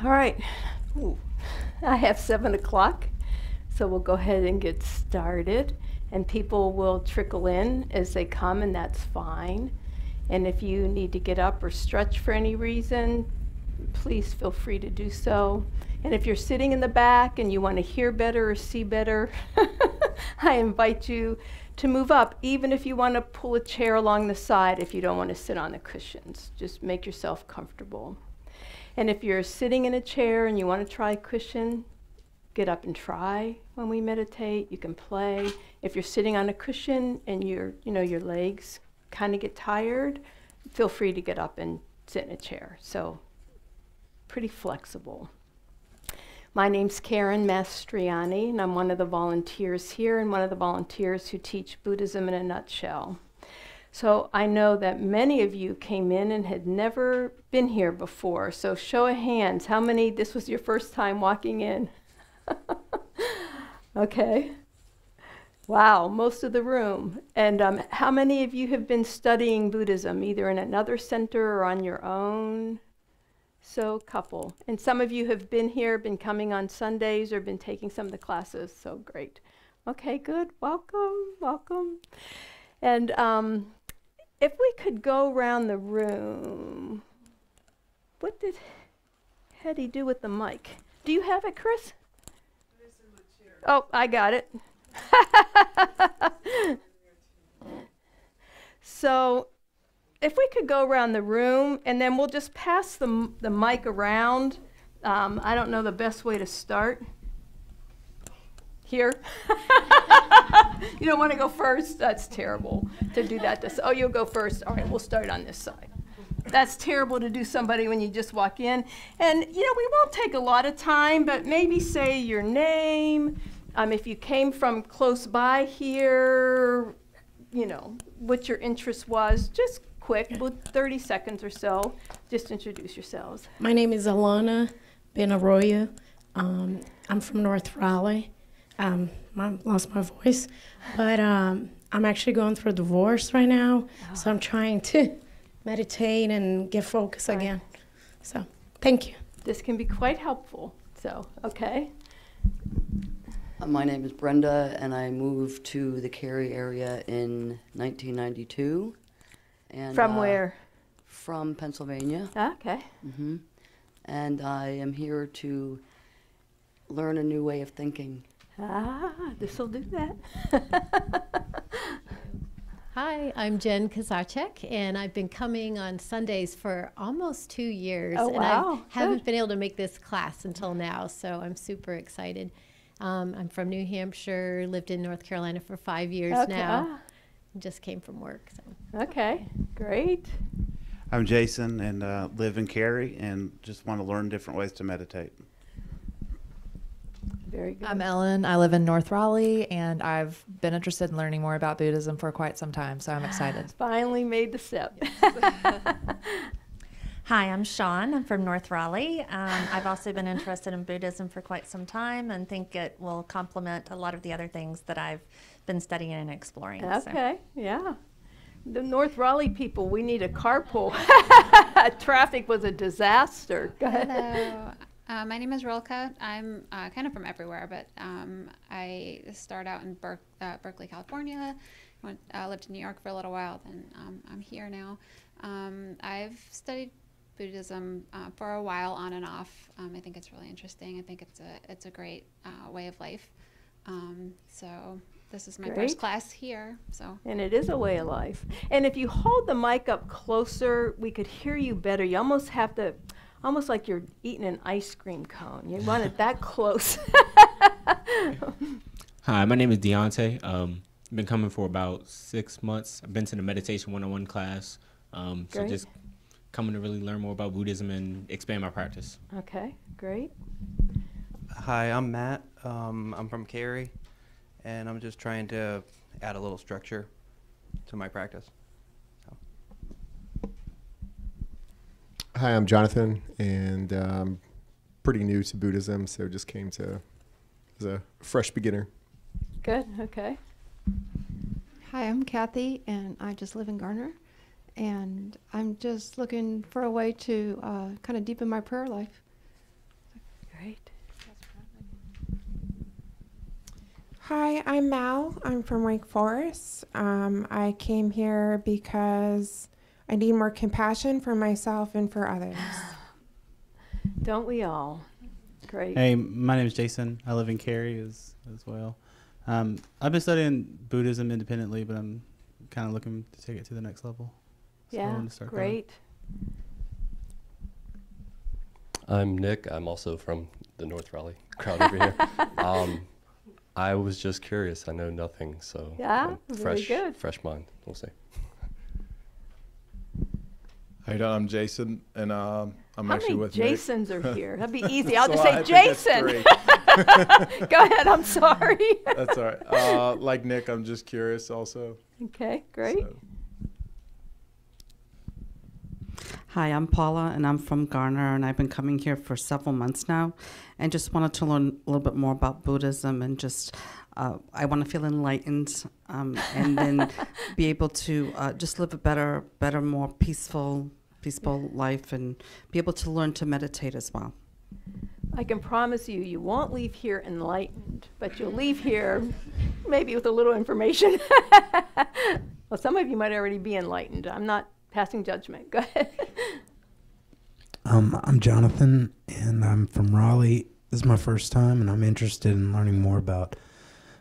All right. Ooh. I have 7 o'clock, so we'll go ahead and get started. And people will trickle in as they come, and that's fine. And if you need to get up or stretch for any reason, please feel free to do so. And if you're sitting in the back and you want to hear better or see better, I invite you to move up, even if you want to pull a chair along the side if you don't want to sit on the cushions. Just make yourself comfortable. And if you're sitting in a chair and you want to try a cushion, get up and try when we meditate. You can play. If you're sitting on a cushion and your legs kind of get tired, feel free to get up and sit in a chair. So pretty flexible. My name's Karen Mastriani, and I'm one of the volunteers here and one of the volunteers who teach Buddhism in a nutshell. So I know that many of you came in and had never been here before. So show of hands, how many, this was your first time walking in? Okay. Wow, most of the room. And how many of you have been studying Buddhism, either in another center or on your own? So, couple. And some of you have been here, been coming on Sundays, or been taking some of the classes. So great. Okay, good. Welcome, welcome. And if we could go around the room, what did Hetty do with the mic? Do you have it, Chris? It's in the chair. Oh, I got it. So, if we could go around the room, and then we'll just pass the mic around. I don't know the best way to start. Here. You don't want to go first? That's terrible to do that. Oh, you'll go first. All right, we'll start on this side. That's terrible to do somebody when you just walk in. And, we won't take a lot of time, but maybe say your name. If you came from close by here, what your interest was, just quick, about 30 seconds or so. Just introduce yourselves. My name is Alana Ben-Arroyo. I'm from North Raleigh. I lost my voice, but I'm actually going through a divorce right now, so I'm trying to meditate and get focused again. So, thank you. This can be quite helpful. So, okay. My name is Brenda, and I moved to the Cary area in 1992. And, from where? From Pennsylvania. Okay. Mm-hmm. And I am here to learn a new way of thinking. This will do that. Hi, I'm Jen Kazachek, and I've been coming on Sundays for almost 2 years. Oh, and wow. I haven't been able to make this class until now, so I'm super excited. I'm from New Hampshire, lived in North Carolina for 5 years now. Just came from work. So. Okay, great. I'm Jason, and live in Cary, and just want to learn different ways to meditate. Very good. I'm Ellen. I live in North Raleigh, and I've been interested in learning more about Buddhism for quite some time, so I'm excited. Finally made the step. Hi, I'm Sean. I'm from North Raleigh. I've also been interested in Buddhism for quite some time and think it will complement a lot of the other things that I've been studying and exploring. Okay, yeah. The North Raleigh people, we need a carpool. Traffic was a disaster. Go ahead. Hello. My name is Rilka. I'm kind of from everywhere, but I started out in Berkeley, California. Lived in New York for a little while, then I'm here now. I've studied Buddhism for a while, on and off. I think it's really interesting. I think it's a great way of life. So this is my first class here. And it is a way of life. And if you hold the mic up closer, we could hear you better. You almost have to, almost like you're eating an ice cream cone. You want it that close. Hi, my name is Deontay. I've been coming for about 6 months. I've been to the meditation 101 class. So just coming to really learn more about Buddhism and expand my practice. Okay, great. Hi, I'm Matt. I'm from Cary, and I'm just trying to add a little structure to my practice. Hi, I'm Jonathan, and I'm pretty new to Buddhism, so just came to as a fresh beginner. Good, okay. Hi, I'm Kathy, and I just live in Garner. And I'm just looking for a way to kind of deepen my prayer life. Great. Hi, I'm Mal. I'm from Wake Forest. I came here because I need more compassion for myself and for others. Don't we all? Great. Hey, my name is Jason. I live in Cary as well. I've been studying Buddhism independently, but I'm kind of looking to take it to the next level. So I Yeah, wanted to start great. I'm Nick. I'm also from the North Raleigh crowd over here. I was just curious. I know nothing, so Yeah, very good. Fresh mind. We'll see. Hey, I'm Jason, and I'm How actually many with Jasons Nick. are here? That'd be easy. I'll just So say I think it's Jason. 3. Go ahead. I'm sorry. That's all right. Like Nick, I'm just curious also. Okay, great. So. Hi, I'm Paula, and I'm from Garner, and I've been coming here for several months now, and just wanted to learn a little bit more about Buddhism, and just I want to feel enlightened, and then be able to just live a better, more peaceful life, and be able to learn to meditate as well. I can promise you, you won't leave here enlightened, but you'll leave here maybe with a little information. Well, some of you might already be enlightened. I'm not passing judgment. Go ahead. I'm Jonathan, and I'm from Raleigh. This is my first time, and I'm interested in learning more about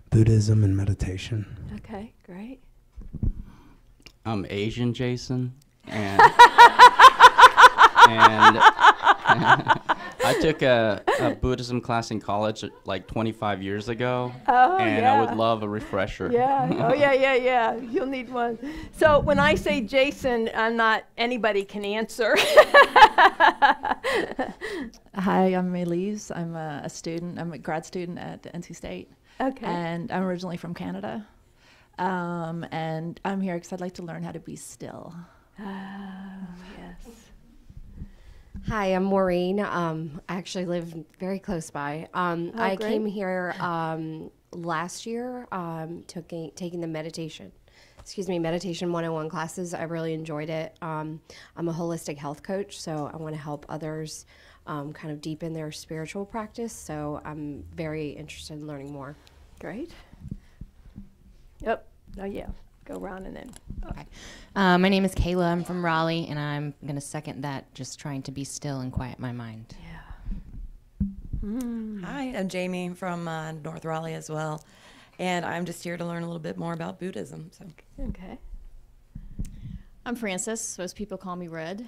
Buddhism and meditation. Okay, great. I'm Asian Jason, and I took a Buddhism class in college like 25 years ago, and I would love a refresher. Yeah. Oh, yeah. You'll need one. So when I say Jason, I'm not anybody can answer. Hi, I'm Elise. I'm a student. I'm a grad student at NC State. Okay. And I'm originally from Canada. And I'm here because I'd like to learn how to be still. Yes. Hi, I'm Maureen. I actually live very close by. I great. came here last year taking the meditation 101 classes. I really enjoyed it. I'm a holistic health coach, so I want to help others kind of deepen their spiritual practice. So I'm very interested in learning more. Great. Yep. Oh, yeah. Go around and then. Okay. My name is Kayla. I'm from Raleigh, and I'm going to second that, just trying to be still and quiet my mind. Hi, I'm Jamie from North Raleigh as well, and I'm just here to learn a little bit more about Buddhism. So. Okay. I'm Frances, most people call me Red.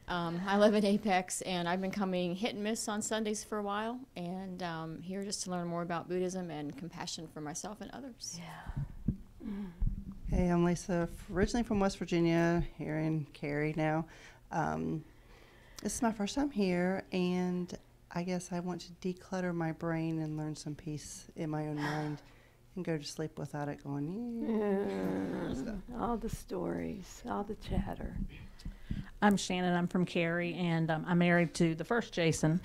I live in Apex, and I've been coming hit and miss on Sundays for a while, and here just to learn more about Buddhism and compassion for myself and others. Yeah. Hey, I'm Lisa, originally from West Virginia, here in Cary now. This is my first time here, and I guess I want to declutter my brain and learn some peace in my own mind and go to sleep without it going, all the stories, all the chatter. I'm Shannon. I'm from Cary, and I'm married to the first Jason.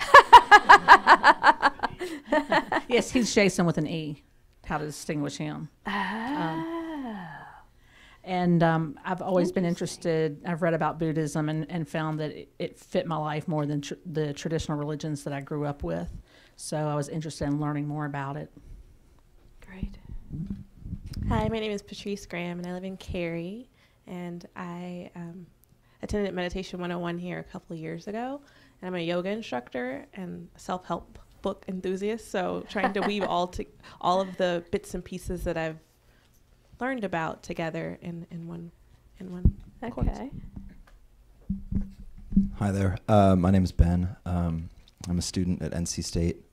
Yes, he's Jason with an E. How to distinguish him. And I've always been interested. I've read about Buddhism and found that it fit my life more than the traditional religions that I grew up with. So I was interested in learning more about it. Great. Hi, my name is Patrice Graham, and I live in Cary. And I attended Meditation 101 here a couple of years ago. And I'm a yoga instructor and self-help book enthusiast. So trying to weave all of the bits and pieces that I've learned about together in one course. Okay. Hi there. My name is Ben. I'm a student at NC State.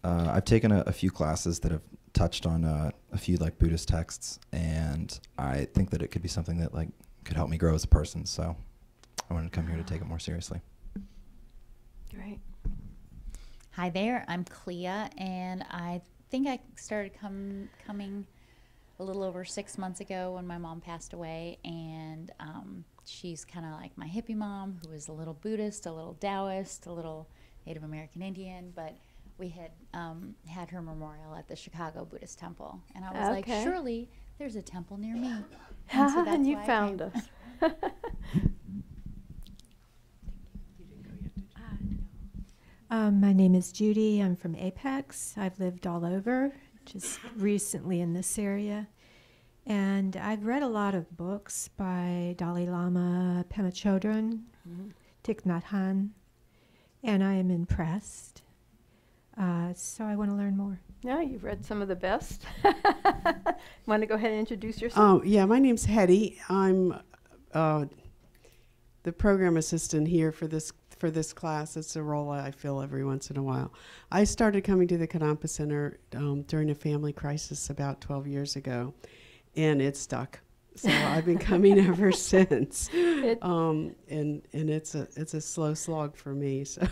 I've taken a few classes that have touched on a few like Buddhist texts, and I think that it could be something that like could help me grow as a person. So I wanted to come here to take it more seriously. Great. Hi there. I'm Clea, and I think I started coming a little over 6 months ago when my mom passed away, and she's kind of like my hippie mom, who is a little Buddhist, a little Taoist, a little Native American Indian, but we had had her memorial at the Chicago Buddhist Temple, and I was like, surely there's a temple near me. And so that's and you why I found came. us. My name is Judy. I'm from Apex. I've lived all over, just recently in this area. And I've read a lot of books by Dalai Lama, Pema Chodron, Thich Nhat Hanh, and I am impressed. So I want to learn more. Yeah, you've read some of the best. Want to go ahead and introduce yourself? Oh, yeah, my name's Hetty. I'm the program assistant here for this class. It's a role I fill every once in a while. I started coming to the Kadampa Center during a family crisis about 12 years ago, and it stuck. So I've been coming ever since. And it's a slow slog for me. So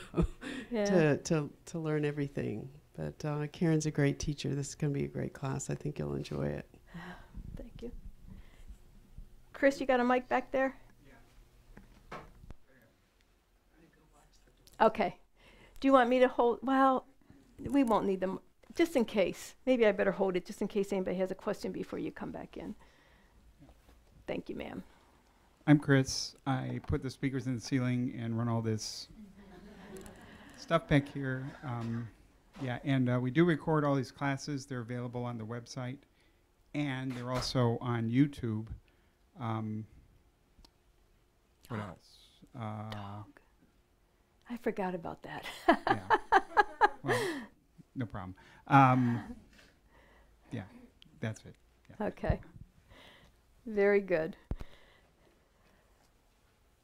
to learn everything. But Karen's a great teacher. This is going to be a great class. I think you'll enjoy it. Thank you. Chris, you got a mic back there? Okay. Do you want me to hold? Well, we won't need them, just in case. Maybe I better hold it just in case anybody has a question before you come back in. Thank you, ma'am. I'm Chris. I put the speakers in the ceiling and run all this stuff back here. Yeah, and we do record all these classes. They're available on the website, and they're also on YouTube. What else? Dog. I forgot about that. Yeah. Well, no problem. Yeah, that's it. Yeah. Okay. Very good.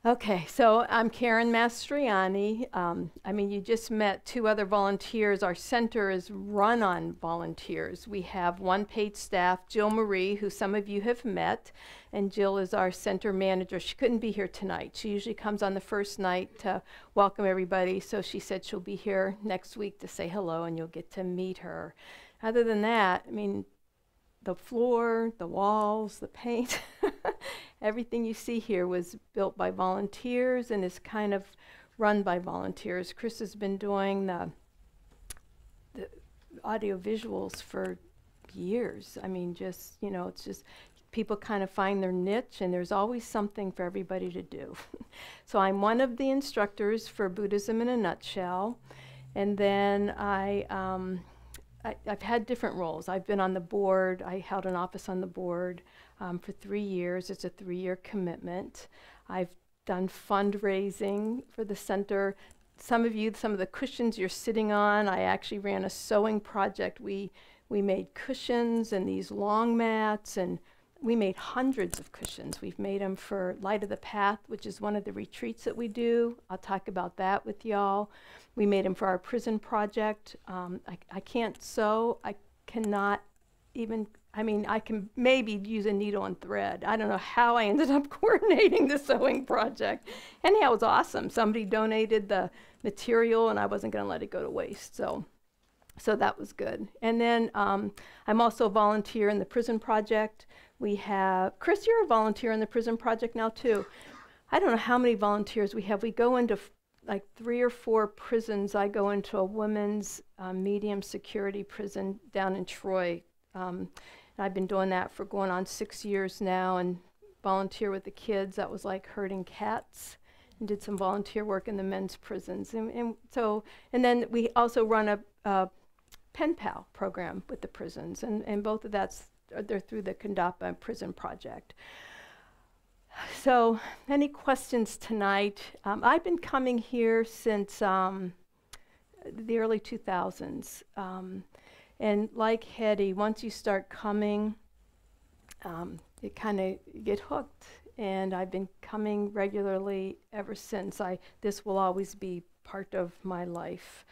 Okay, so I'm Karen Mastriani. I mean, you just met two other volunteers. Our center is run on volunteers. We have one paid staff, Jill Marie, who some of you have met, and Jill is our center manager. She couldn't be here tonight. She usually comes on the first night to welcome everybody, so she said she'll be here next week to say hello, and you'll get to meet her. Other than that, I mean, the floor, the walls, the paint, everything you see here was built by volunteers and is kind of run by volunteers. Chris has been doing the audio visuals for years. I mean, just, you know, it's just people kind of find their niche, and there's always something for everybody to do. So I'm one of the instructors for Buddhism in a Nutshell, and then I've had different roles. I've been on the board. I held an office on the board for 3 years. It's a 3-year commitment. I've done fundraising for the center. Some of the cushions you're sitting on, I actually ran a sewing project. We made cushions and these long mats, and we made hundreds of cushions. We've made them for Light of the Path, which is one of the retreats that we do. I'll talk about that with y'all. We made them for our prison project. I can't sew. I cannot even, I mean, I can maybe use a needle and thread. I don't know how I ended up coordinating the sewing project. Anyhow, it was awesome. Somebody donated the material, and I wasn't going to let it go to waste. So that was good. And then I'm also a volunteer in the prison project. We have, Chris, you're a volunteer in the prison project now too. I don't know how many volunteers we have. We go into like 3 or 4 prisons. I go into a women's medium security prison down in Troy. And I've been doing that for going on 6 years now, and volunteer with the kids. That was like herding cats, and did some volunteer work in the men's prisons. And then we also run a pen pal program with the prisons, and both of they're through the Kadampa prison project. So any questions tonight? I've been coming here since the early 2000s. And like Hetty, once you start coming, you kind of get hooked. And I've been coming regularly ever since. This will always be part of my life.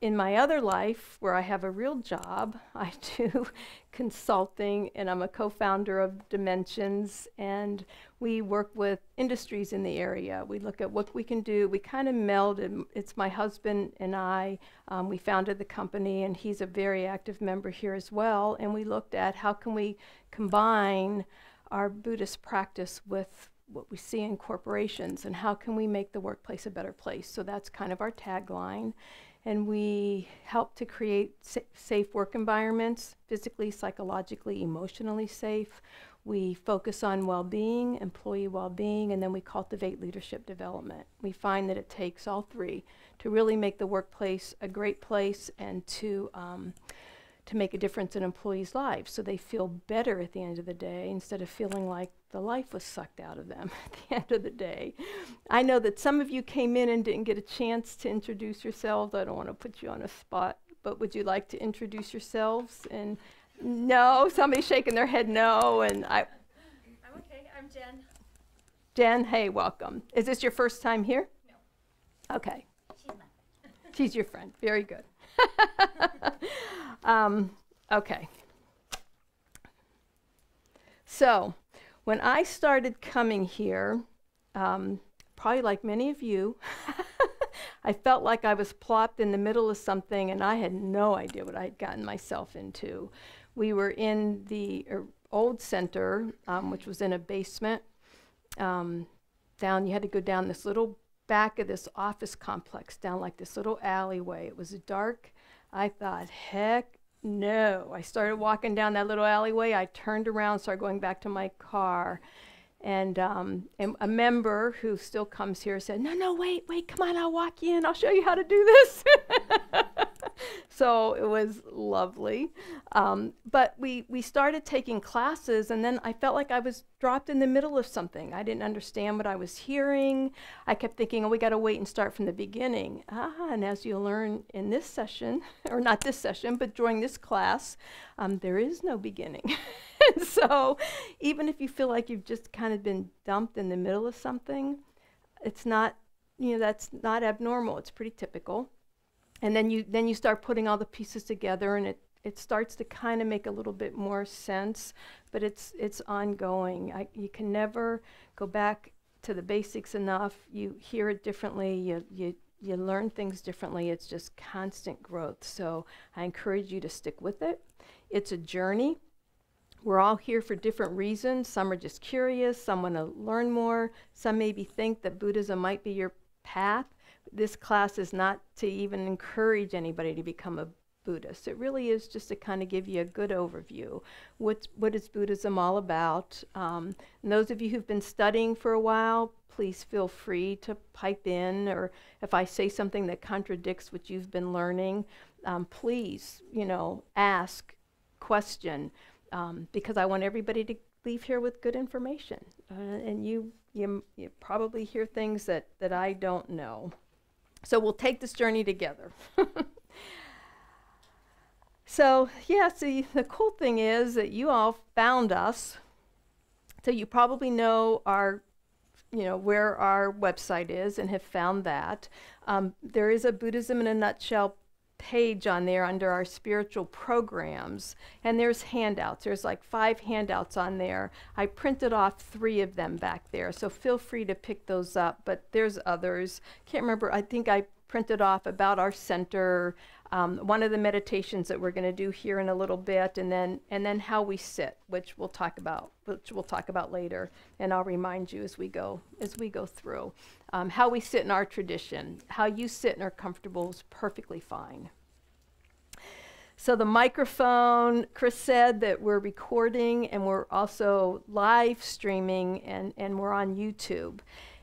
In my other life, where I have a real job, I do consulting, and I'm a co-founder of Dimensions, and we work with industries in the area. We look at what we can do. We kind of melded. It's my husband and I. We founded the company, and he's a very active member here as well, and we looked at how can we combine our Buddhist practice with what we see in corporations, and how can we make the workplace a better place. So that's kind of our tagline. and we help to create safe work environments, physically, psychologically, emotionally safe. We focus on well-being, employee well-being, and then we cultivate leadership development. We find that it takes all three to really make the workplace a great place and to make a difference in employees' lives so they feel better at the end of the day instead of feeling like the life was sucked out of them at the end of the day. I know that some of you came in and didn't get a chance to introduce yourselves. I don't want to put you on a spot, but would you like to introduce yourselves? And no, somebody's shaking their head no, and I'm okay. I'm Jen. Jen, hey, welcome. Is this your first time here? No. Okay. She's not. She's your friend. Very good. Okay. So, when I started coming here, probably like many of you, I felt like I was plopped in the middle of something and I had no idea what I had gotten myself into. We were in the old center, which was in a basement. You had to go down this little back of this office complex, down like this little alleyway. It was dark. I thought, heck no. I started walking down that little alleyway. I turned around, started going back to my car. And a member who still comes here said, no, wait, come on, I'll walk you in. I'll show you how to do this. So it was lovely. But we started taking classes, and then I felt like I was dropped in the middle of something. I didn't understand what I was hearing. I kept thinking, oh, we got to wait and start from the beginning. And as you'll learn in this session, or not this session, but during this class, there is no beginning. And so even if you feel like you've just kind of been dumped in the middle of something, it's not, that's not abnormal. It's pretty typical. And then you start putting all the pieces together, and it starts to kind of make a little bit more sense, but it's ongoing. You can never go back to the basics enough. You hear it differently. You learn things differently. It's just constant growth. So I encourage you to stick with it. It's a journey. We're all here for different reasons. Some are just curious. Some want to learn more. Some maybe think that Buddhism might be your path. This class is not to even encourage anybody to become a Buddhist. It really is just to kind of give you a good overview. What is Buddhism all about? And those of you who've been studying for a while, please feel free to pipe in, or if I say something that contradicts what you've been learning, please, ask, question, because I want everybody to leave here with good information. And you probably hear things that I don't know. So we'll take this journey together. So, yeah, see, the cool thing is that you all found us. So you probably know where our website is and have found that. There is a Buddhism in a Nutshell page on there under our spiritual programs, and there's handouts. There's like 5 handouts on there. I printed off 3 of them back there, so feel free to pick those up, but there's others. Can't remember, I think I printed off about our center, one of the meditations that we're going to do here in a little bit, and then how we sit, which we'll talk about later, and I'll remind you as we go through. How we sit in our tradition, how you sit and are comfortable is perfectly fine. So the microphone, Chris said that we're recording and we're also live streaming, and we're on YouTube.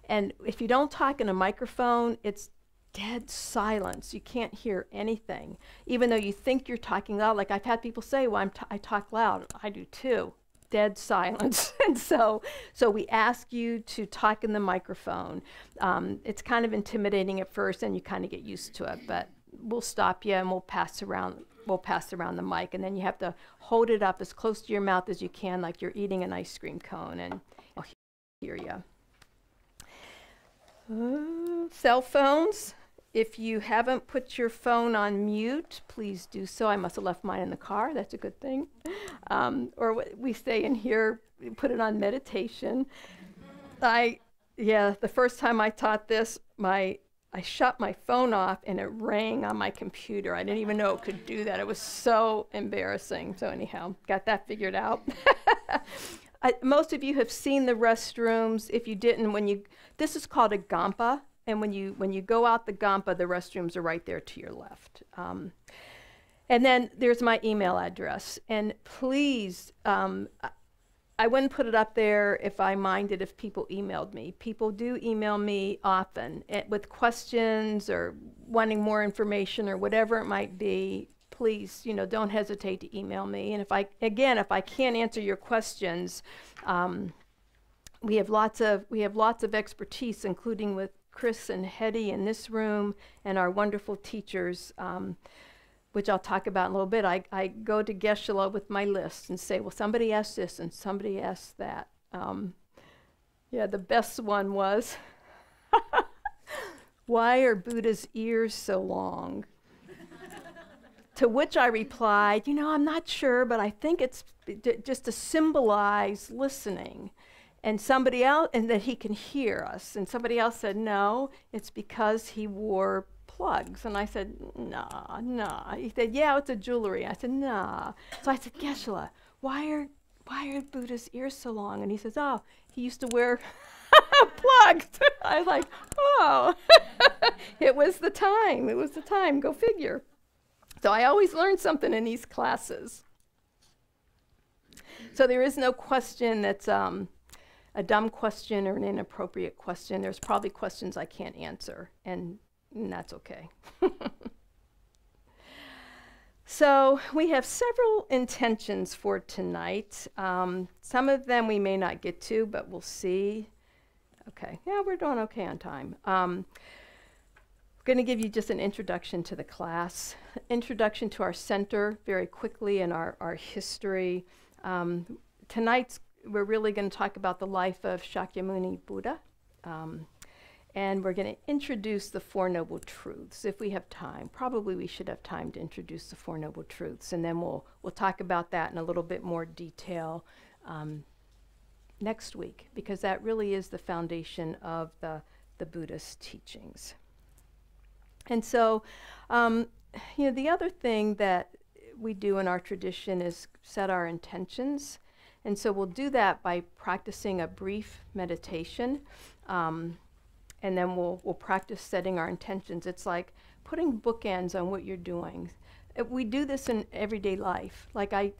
And if you don't talk in a microphone, it's dead silence. You can't hear anything, even though you think you're talking loud. Like I've had people say, well, I talk loud. I do too. Dead silence. And so we ask you to talk in the microphone. It's kind of intimidating at first, and you kind of get used to it, but we'll stop you and we'll pass around the mic, and then you have to hold it up as close to your mouth as you can, like you're eating an ice cream cone, and I'll hear you. Cell phones. If you haven't put your phone on mute, please do so. I must have left mine in the car. That's a good thing. Or we stay in here, we put it on meditation. The first time I taught this, I shut my phone off and it rang on my computer. I didn't even know it could do that. It was so embarrassing. So anyhow, got that figured out. Most of you have seen the restrooms. If you didn't, this is called a Kadampa. and when you go out the Kadampa, the restrooms are right there to your left. And then there's my email address. And please, I wouldn't put it up there if I minded if people emailed me. People do email me often with questions or wanting more information or whatever it might be. Please, don't hesitate to email me. And if I can't answer your questions, we have lots of expertise, including with Chris and Hetty in this room and our wonderful teachers, which I'll talk about in a little bit. I go to Geshe-la with my list and say, well, somebody asked this and somebody asked that. The best one was, why are Buddha's ears so long? To which I replied, I'm not sure, but I think it's just to symbolize listening. And somebody else, and that he can hear us. And somebody else said, no, it's because he wore plugs. And I said, nah. He said, yeah, it's a jewelry. I said, nah. So I said, Geshe-la, why are Buddha's ears so long? And he says, oh, he used to wear plugs. I was like, oh, it was the time. Go figure. So I always learn something in these classes. So there is no question that's a dumb question or an inappropriate question. There's probably questions I can't answer, and that's okay. So we have several intentions for tonight. Some of them we may not get to, but we'll see. Okay, yeah, we're doing okay on time. I'm going to give you just an introduction to the class, introduction to our center very quickly, and our history. Tonight's we're really going to talk about the life of Shakyamuni Buddha, and we're going to introduce the Four Noble Truths if we have time. Probably we should have time to introduce the Four Noble Truths, and then we'll talk about that in a little bit more detail next week, because that really is the foundation of the Buddhist teachings. And so, the other thing that we do in our tradition is set our intentions. And so we'll do that by practicing a brief meditation, and then we'll practice setting our intentions. It's like putting bookends on what you're doing. We do this in everyday life. Like I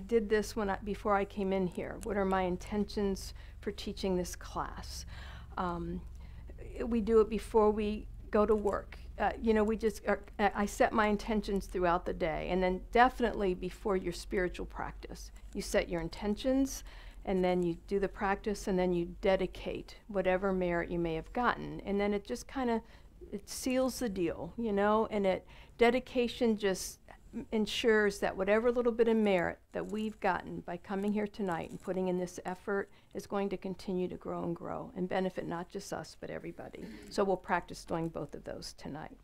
did this before I came in here. What are my intentions for teaching this class? We do it before we go to work. I set my intentions throughout the day, and then definitely before your spiritual practice. You set your intentions, and then you do the practice, and then you dedicate whatever merit you may have gotten. And then it just it seals the deal, and dedication just ensures that whatever little bit of merit that we've gotten by coming here tonight and putting in this effort is going to continue to grow and benefit not just us, but everybody. So we'll practice doing both of those tonight.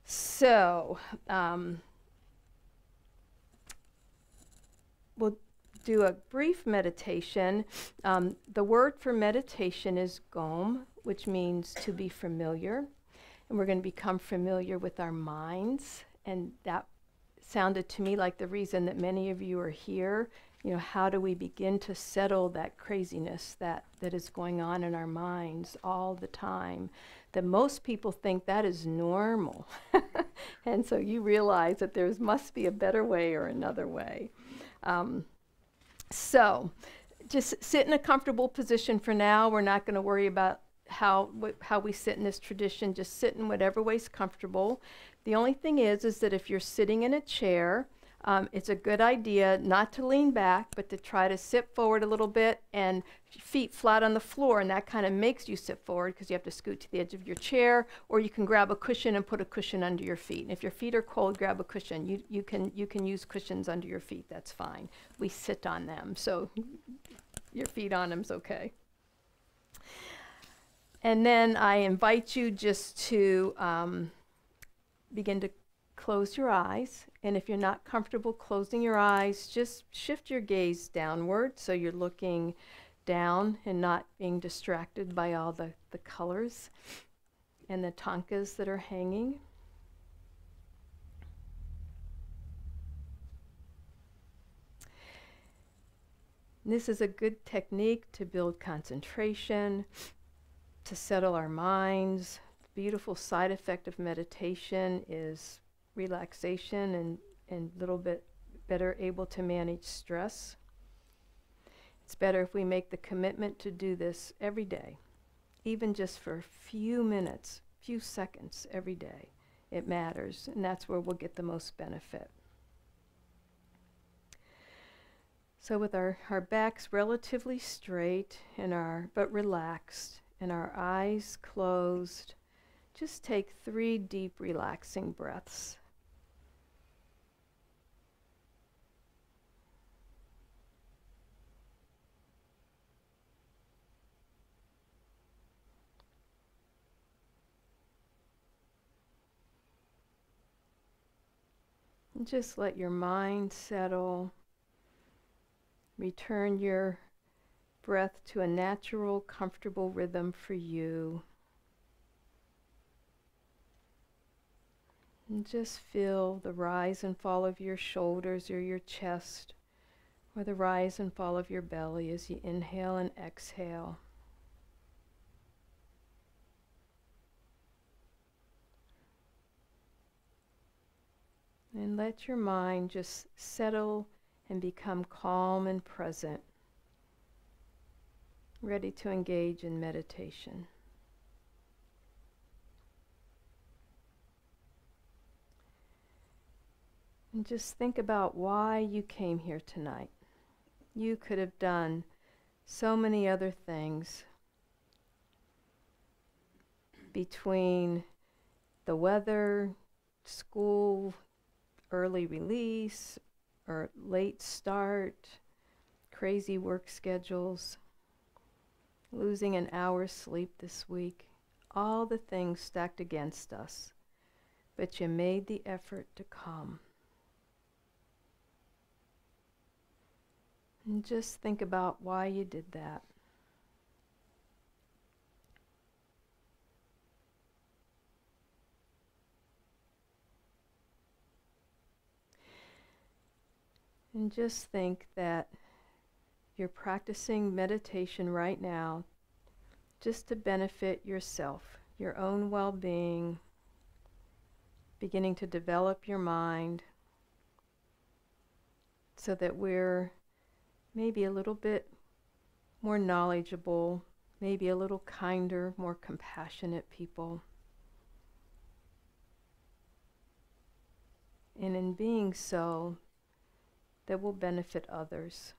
So we'll do a brief meditation. The word for meditation is gom, which means to be familiar. And we're going to become familiar with our minds. And that sounded to me like the reason that many of you are here. How do we begin to settle that craziness that is going on in our minds all the time? That most people think that is normal. And so you realize that there must be a better way or another way. So just sit in a comfortable position for now. We're not going to worry about how we sit in this tradition. Just sit in whatever way's comfortable. The only thing is that if you're sitting in a chair, it's a good idea not to lean back, but to try to sit forward a little bit and feet flat on the floor, and that kind of makes you sit forward because you have to scoot to the edge of your chair, or you can grab a cushion and put a cushion under your feet. And if your feet are cold, grab a cushion. You can use cushions under your feet. That's fine. We sit on them, so your feet on them's okay. And then I invite you just to begin to close your eyes. And if you're not comfortable closing your eyes, just shift your gaze downward so you're looking down and not being distracted by all the colors and the tankas that are hanging. This is a good technique to build concentration, to settle our minds. The beautiful side effect of meditation is relaxation and a little bit better able to manage stress. It's better if we make the commitment to do this every day, even just for a few minutes, few seconds every day. It matters, and that's where we'll get the most benefit. So with our backs relatively straight but relaxed and our eyes closed, just take 3 deep relaxing breaths. And just let your mind settle. Return your breath to a natural, comfortable rhythm for you. And just feel the rise and fall of your shoulders or your chest, or the rise and fall of your belly as you inhale and exhale. And let your mind just settle and become calm and present, ready to engage in meditation. And just think about why you came here tonight. You could have done so many other things between the weather, school, early release, or late start, crazy work schedules, losing an hour's sleep this week, all the things stacked against us. But you made the effort to come. And just think about why you did that. And just think that you're practicing meditation right now just to benefit yourself, your own well-being, beginning to develop your mind so that we're maybe a little bit more knowledgeable, maybe a little kinder, more compassionate people. And in being so, that will benefit others.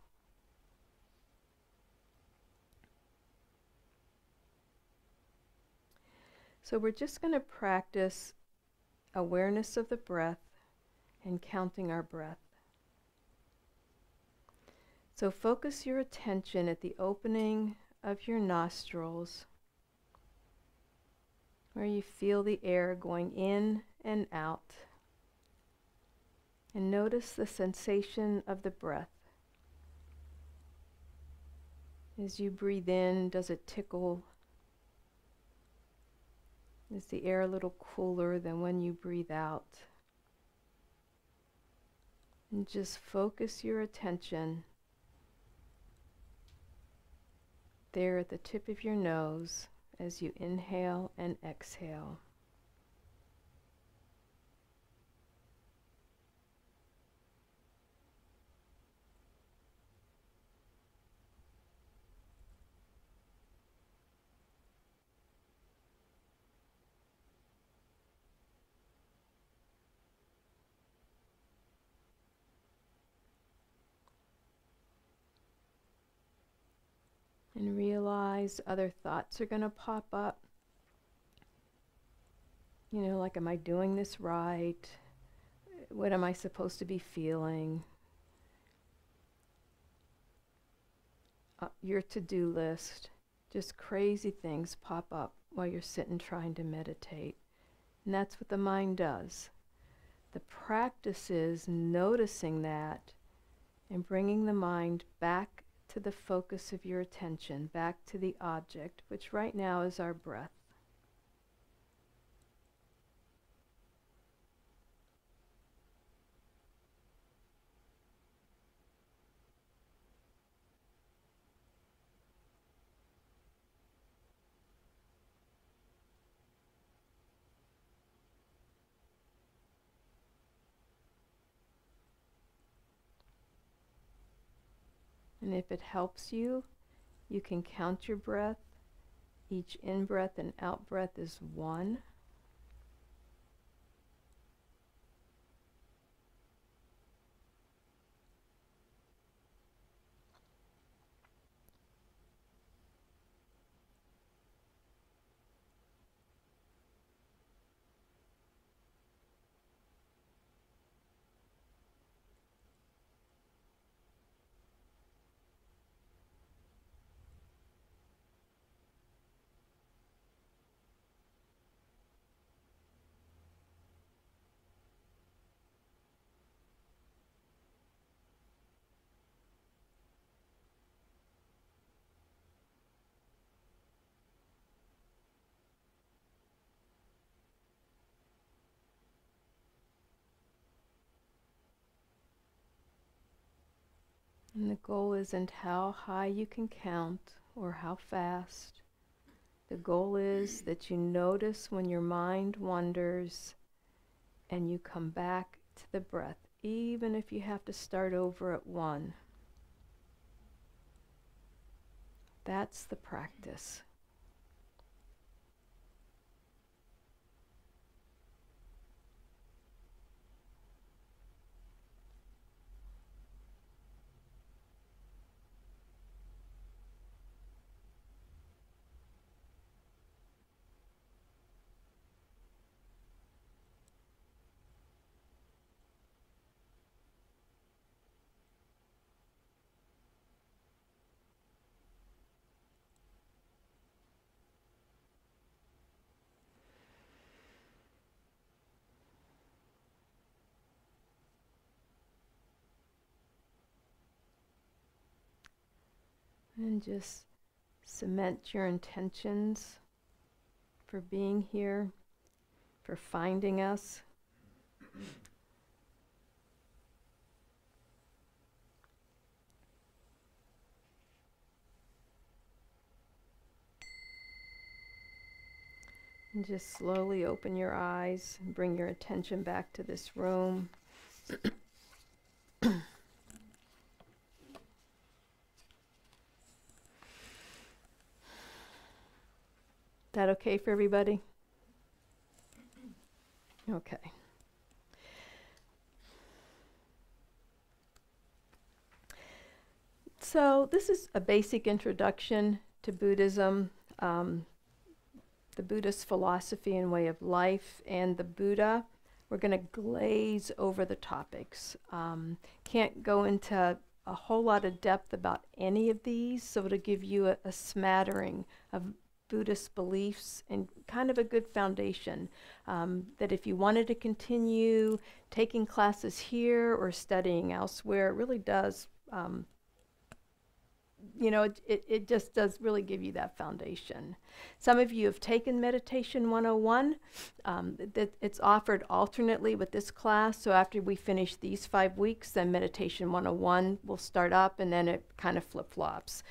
So we're just going to practice awareness of the breath and counting our breath. So focus your attention at the opening of your nostrils, where you feel the air going in and out. And notice the sensation of the breath. As you breathe in, does it tickle? Is the air a little cooler than when you breathe out? And just focus your attention there at the tip of your nose as you inhale and exhale. And realize other thoughts are going to pop up. You know, like, am I doing this right? What am I supposed to be feeling? Your to-do list. Just crazy things pop up while you're sitting trying to meditate. And that's what the mind does. The practice is noticing that and bringing the mind back to the focus of your attention, back to the object, which right now is our breath. And if it helps you, you can count your breath. Each in-breath and out-breath is 1. And the goal isn't how high you can count or how fast. The goal is that you notice when your mind wanders and you come back to the breath, even if you have to start over at 1. That's the practice. And just cement your intentions for being here, for finding us. And just slowly open your eyes and bring your attention back to this room. That okay for everybody? Okay. So this is a basic introduction to Buddhism, the Buddhist philosophy and way of life, and the Buddha. We're going to glaze over the topics. Can't go into a whole lot of depth about any of these, so it'll give you a smattering of Buddhist beliefs and kind of a good foundation that if you wanted to continue taking classes here or studying elsewhere, it really does, it just does really give you that foundation. Some of you have taken Meditation 101. It's offered alternately with this class, so after we finish these 5 weeks, then Meditation 101 will start up, and then it kind of flip-flops.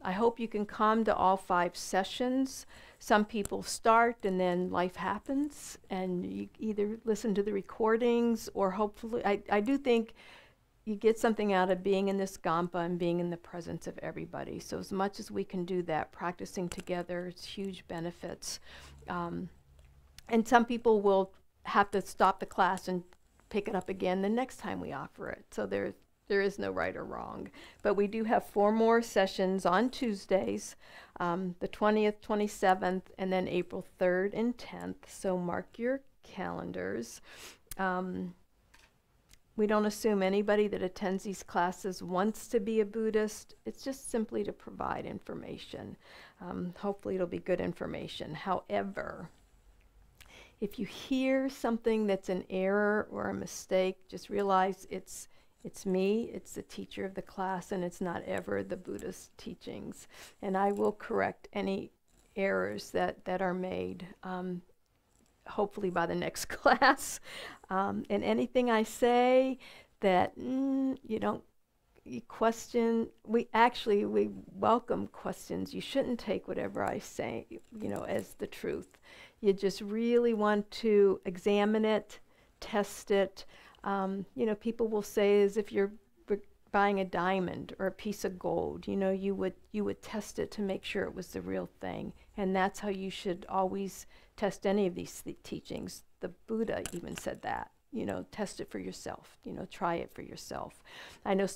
I hope you can come to all 5 sessions. Some people start and then life happens and you either listen to the recordings or hopefully, I do think you get something out of being in this Kadampa and being in the presence of everybody. So as much as we can do that, practicing together, it's huge benefits. And some people will have to stop the class and pick it up again the next time we offer it. So there is no right or wrong. But we do have 4 more sessions on Tuesdays, the 20th, 27th, and then April 3rd and 10th. So mark your calendars. We don't assume anybody that attends these classes wants to be a Buddhist. It's just simply to provide information. Hopefully it'll be good information. However, if you hear something that's an error or a mistake, just realize it's me, it's the teacher of the class, and it's not ever the Buddhist teachings. And I will correct any errors that are made, hopefully by the next class. And anything I say that you question, we welcome questions. You shouldn't take whatever I say, as the truth. You just really want to examine it, test it. People will say as if you're buying a diamond or a piece of gold. You know, you would test it to make sure it was the real thing. And that's how you should always test any of these teachings. The Buddha even said that. You know, test it for yourself. You know, try it for yourself. I know,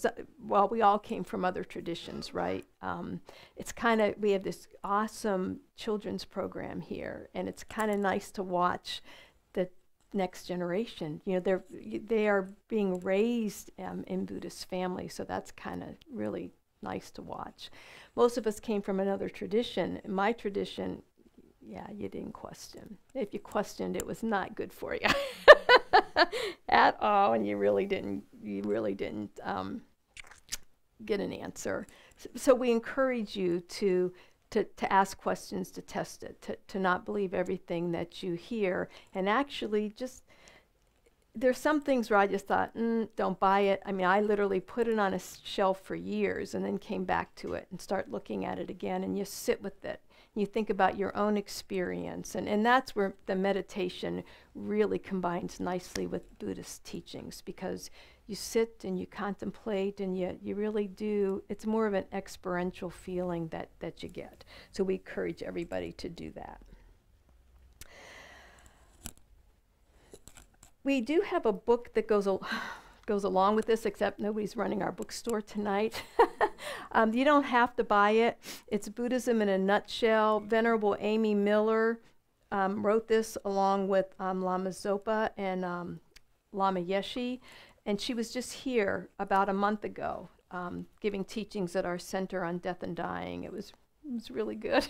well, we all came from other traditions, right? It's kind of, we have this awesome children's program here, and it's kind of nice to watch the next generation. You know, they are being raised in Buddhist families, so that's kind of really nice to watch. Most of us came from another tradition. In my tradition, yeah, you didn't question. If you questioned, it was not good for you at all, and you really didn't get an answer. So we encourage you to ask questions, to test it, to not believe everything that you hear, and actually just, there's some things where I just thought, don't buy it. I mean, I literally put it on a shelf for years and then came back to it and start looking at it again, and you sit with it. You think about your own experience, and that's where the meditation really combines nicely with Buddhist teachings, because you sit and you contemplate and you really do, it's more of an experiential feeling that you get. So we encourage everybody to do that. We do have a book that goes along with this, except nobody's running our bookstore tonight. You don't have to buy it. It's Buddhism in a Nutshell. Venerable Amy Miller wrote this along with Lama Zopa and Lama Yeshe. And she was just here about a month ago giving teachings at our Center on Death and Dying. It was really good.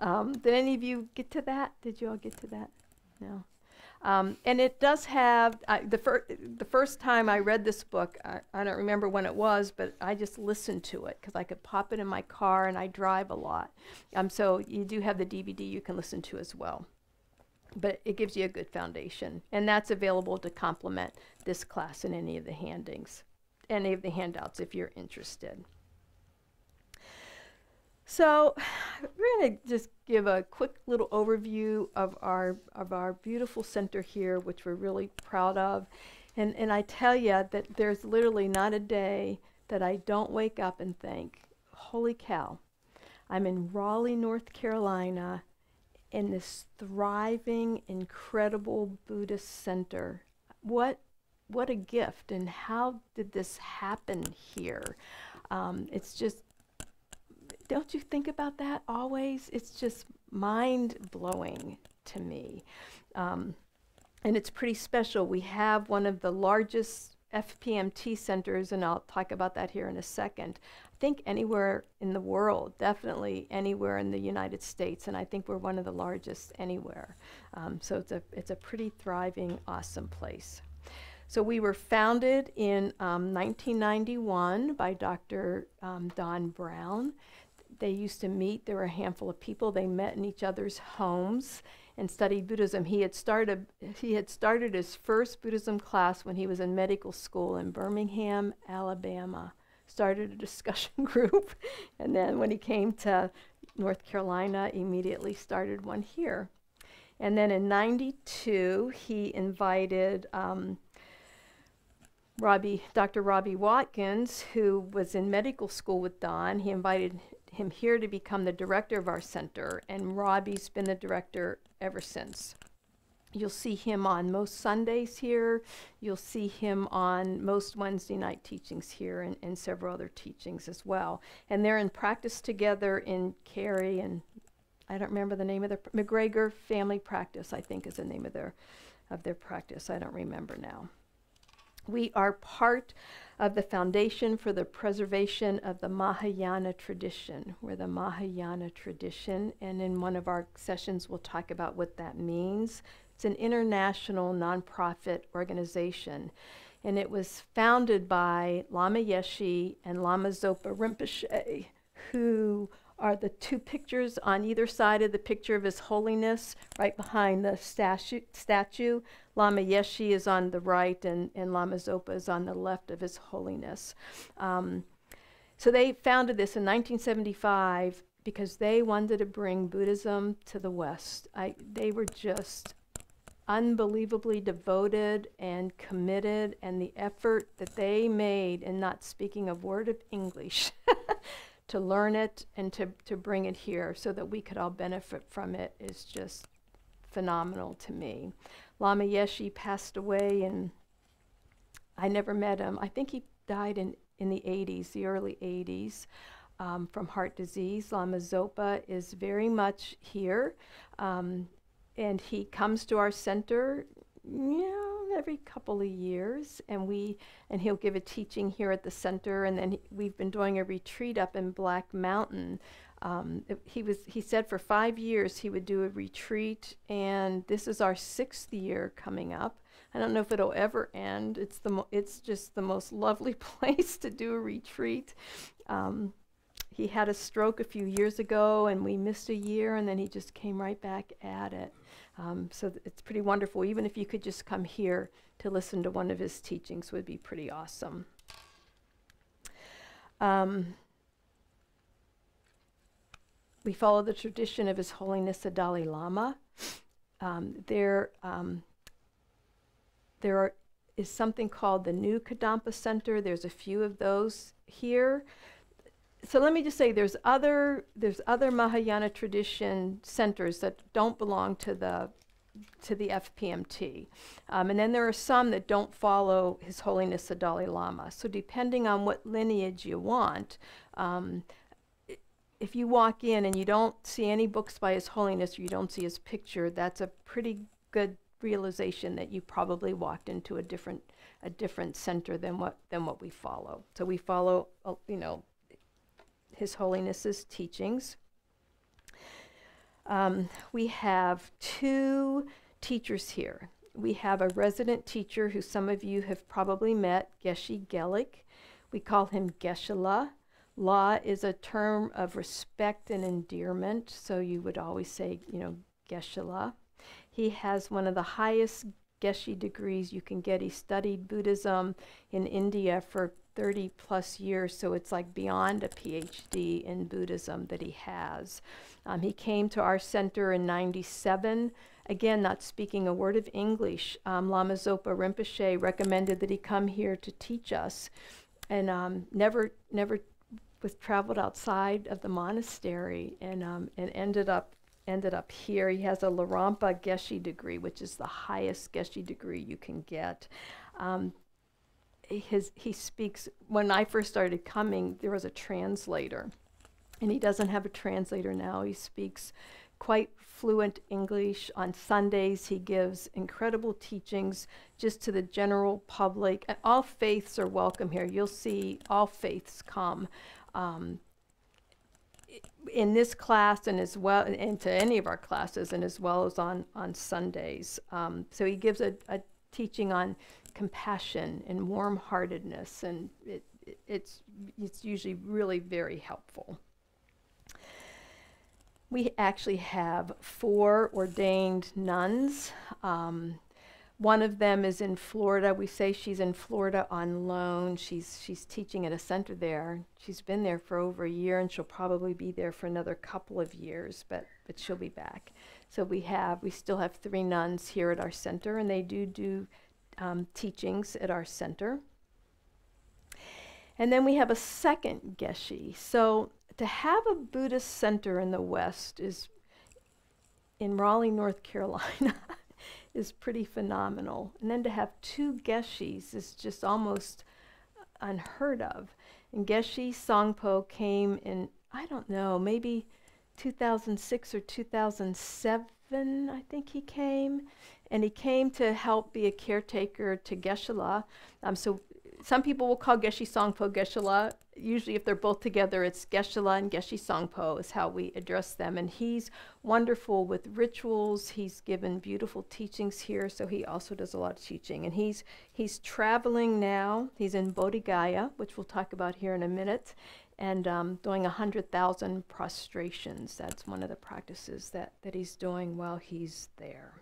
Did any of you get to that? Did you all get to that? No. And it does have, the first time I read this book, I don't remember when it was, but I just listened to it because I could pop it in my car, and I drive a lot. So you do have the DVD you can listen to as well. But it gives you a good foundation, and that's available to complement this class in any of the handouts if you're interested. So we're going to just give a quick little overview of our beautiful center here, which we're really proud of. And I tell you that there's literally not a day that I don't wake up and think, holy cow, I'm in Raleigh, North Carolina, in this thriving, incredible Buddhist center. What a gift, and how did this happen here? It's just, don't you think about that always? It's just mind-blowing to me. And it's pretty special. We have one of the largest FPMT centers, and I'll talk about that here in a second. I think anywhere in the world, definitely anywhere in the United States, and I think we're one of the largest anywhere. So it's a pretty thriving, awesome place. So we were founded in 1991 by Dr. Don Brown. They used to meet, there were a handful of people, they met in each other's homes and studied Buddhism. He had started his first Buddhism class when he was in medical school in Birmingham, Alabama. Started a discussion group, and then when he came to North Carolina, immediately started one here. And then in '92, he invited Dr. Robbie Watkins, who was in medical school with Don. He invited him here to become the director of our center, and Robbie's been the director ever since. You'll see him on most Sundays here. You'll see him on most Wednesday night teachings here, and several other teachings as well. And they're in practice together in Cary, and I don't remember the name of their, McGregor Family Practice, I think is the name of their practice. I don't remember now. We are part of the Foundation for the Preservation of the Mahayana Tradition. We're the Mahayana tradition, and in one of our sessions we'll talk about what that means. It's an international nonprofit organization, and it was founded by Lama Yeshe and Lama Zopa Rinpoche, who are the two pictures on either side of the picture of His Holiness, right behind the statue. Lama Yeshe is on the right, and Lama Zopa is on the left of His Holiness. So they founded this in 1975 because they wanted to bring Buddhism to the West. They were just unbelievably devoted and committed, and the effort that they made in not speaking a word of English to learn it and to bring it here so that we could all benefit from it is just phenomenal to me. Lama Yeshe passed away, and I never met him. I think he died in the 80s, the early 80s, from heart disease. Lama Zopa is very much here. And he comes to our center, every couple of years, and he'll give a teaching here at the center. And then we've been doing a retreat up in Black Mountain. He said for 5 years he would do a retreat, and this is our 6th year coming up. I don't know if it'll ever end. It's just the most lovely place to do a retreat. He had a stroke a few years ago, and we missed a year, and then he just came right back at it. So it's pretty wonderful. Even if you could just come here to listen to one of his teachings would be pretty awesome. We follow the tradition of His Holiness the Dalai Lama. There is something called the New Kadampa Center. There's a few of those here. So let me just say, there's other Mahayana tradition centers that don't belong to the FPMT, and then there are some that don't follow His Holiness the Dalai Lama. So depending on what lineage you want, if you walk in and you don't see any books by His Holiness, or you don't see his picture, that's a pretty good realization that you probably walked into a different center than what we follow. So we follow, His Holiness's teachings. We have 2 teachers here. We have a resident teacher who some of you have probably met, Geshe Gelik. We call him Geshe-la. La is a term of respect and endearment, so you would always say, Geshe-la. He has one of the highest Geshe degrees you can get. He studied Buddhism in India for 30 plus years, so it's like beyond a PhD in Buddhism that he has. He came to our center in '97, again, not speaking a word of English. Lama Zopa Rinpoche recommended that he come here to teach us, and never was traveled outside of the monastery, and ended up here. He has a Larampa Geshe degree, which is the highest Geshe degree you can get. He speaks, when I first started coming, there was a translator, and he doesn't have a translator now. He speaks quite fluent English. On Sundays, he gives incredible teachings just to the general public. And all faiths are welcome here. You'll see all faiths come in this class, and as well into any of our classes, and as well as on Sundays. So he gives a teaching on compassion and warm-heartedness, and it's usually really very helpful. We actually have 4 ordained nuns. One of them is in Florida. We say she's in Florida on loan. She's teaching at a center there. She's been there for over a year, and she'll probably be there for another couple of years, but she'll be back. So we still have 3 nuns here at our center, and they do teachings at our center. And then we have a second Geshe. So to have a Buddhist center in the West is, in Raleigh, North Carolina, is pretty phenomenal. And then to have 2 Geshes is just almost unheard of. And Geshe Songpo came in, I don't know, maybe 2006 or 2007, I think he came. And he came to help be a caretaker to Geshe-la. So some people will call Geshe Songpo Geshe-la. Usually if they're both together, it's Geshe-la and Geshe Songpo is how we address them. And he's wonderful with rituals. He's given beautiful teachings here, so he also does a lot of teaching. And he's traveling now. He's in Bodh Gaya, which we'll talk about here in a minute, and doing 100,000 prostrations. That's one of the practices that he's doing while he's there.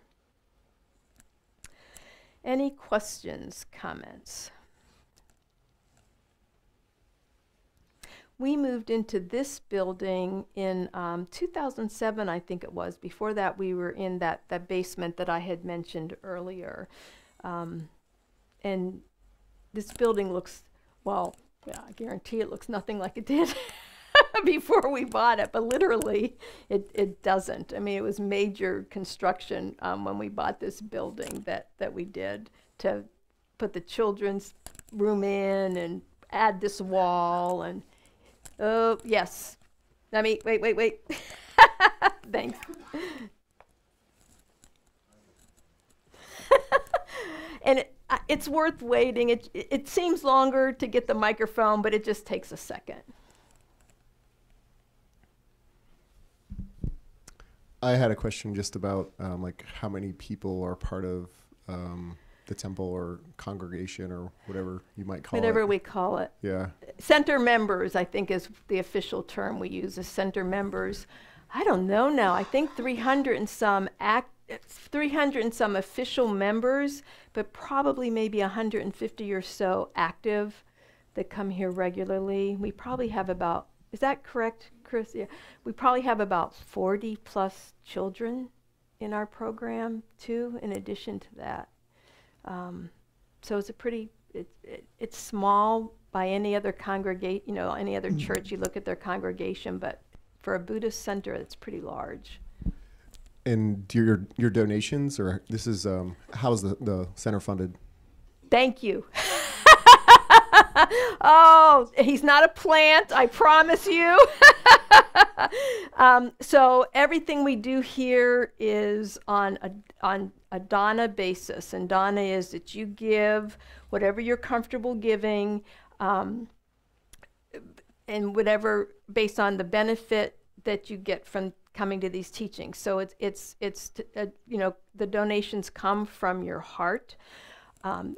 Any questions, comments? we moved into this building in 2007, I think it was. Before that, we were in that basement that I had mentioned earlier. And this building looks, well, yeah, I guarantee it looks nothing like it did before we bought it, but literally it doesn't. I mean, it was major construction when we bought this building that we did to put the children's room in and add this wall and, oh, yes. Let me, wait. Thanks. And it's worth waiting. It seems longer to get the microphone, but it just takes a second. I had a question just about like how many people are part of the temple or congregation or whatever you might call it. Whatever we call it. Yeah. Center members, I think, is the official term we use, is center members. I don't know now. I think 300 and some 300 and some official members, but probably maybe 150 or so active that come here regularly. We probably have about, is that correct, Chris? Yeah. We probably have about 40 plus children in our program too, in addition to that. So it's a pretty, it's small by any other congregation, any other church. You look at their congregation, but for a Buddhist center, it's pretty large. And do your donations, or this is how is the center funded? Thank you. Oh, he's not a plant, I promise you. So everything we do here is on a dana basis, and dana is that you give whatever you're comfortable giving, and whatever based on the benefit that you get from coming to these teachings. So it's the donations come from your heart and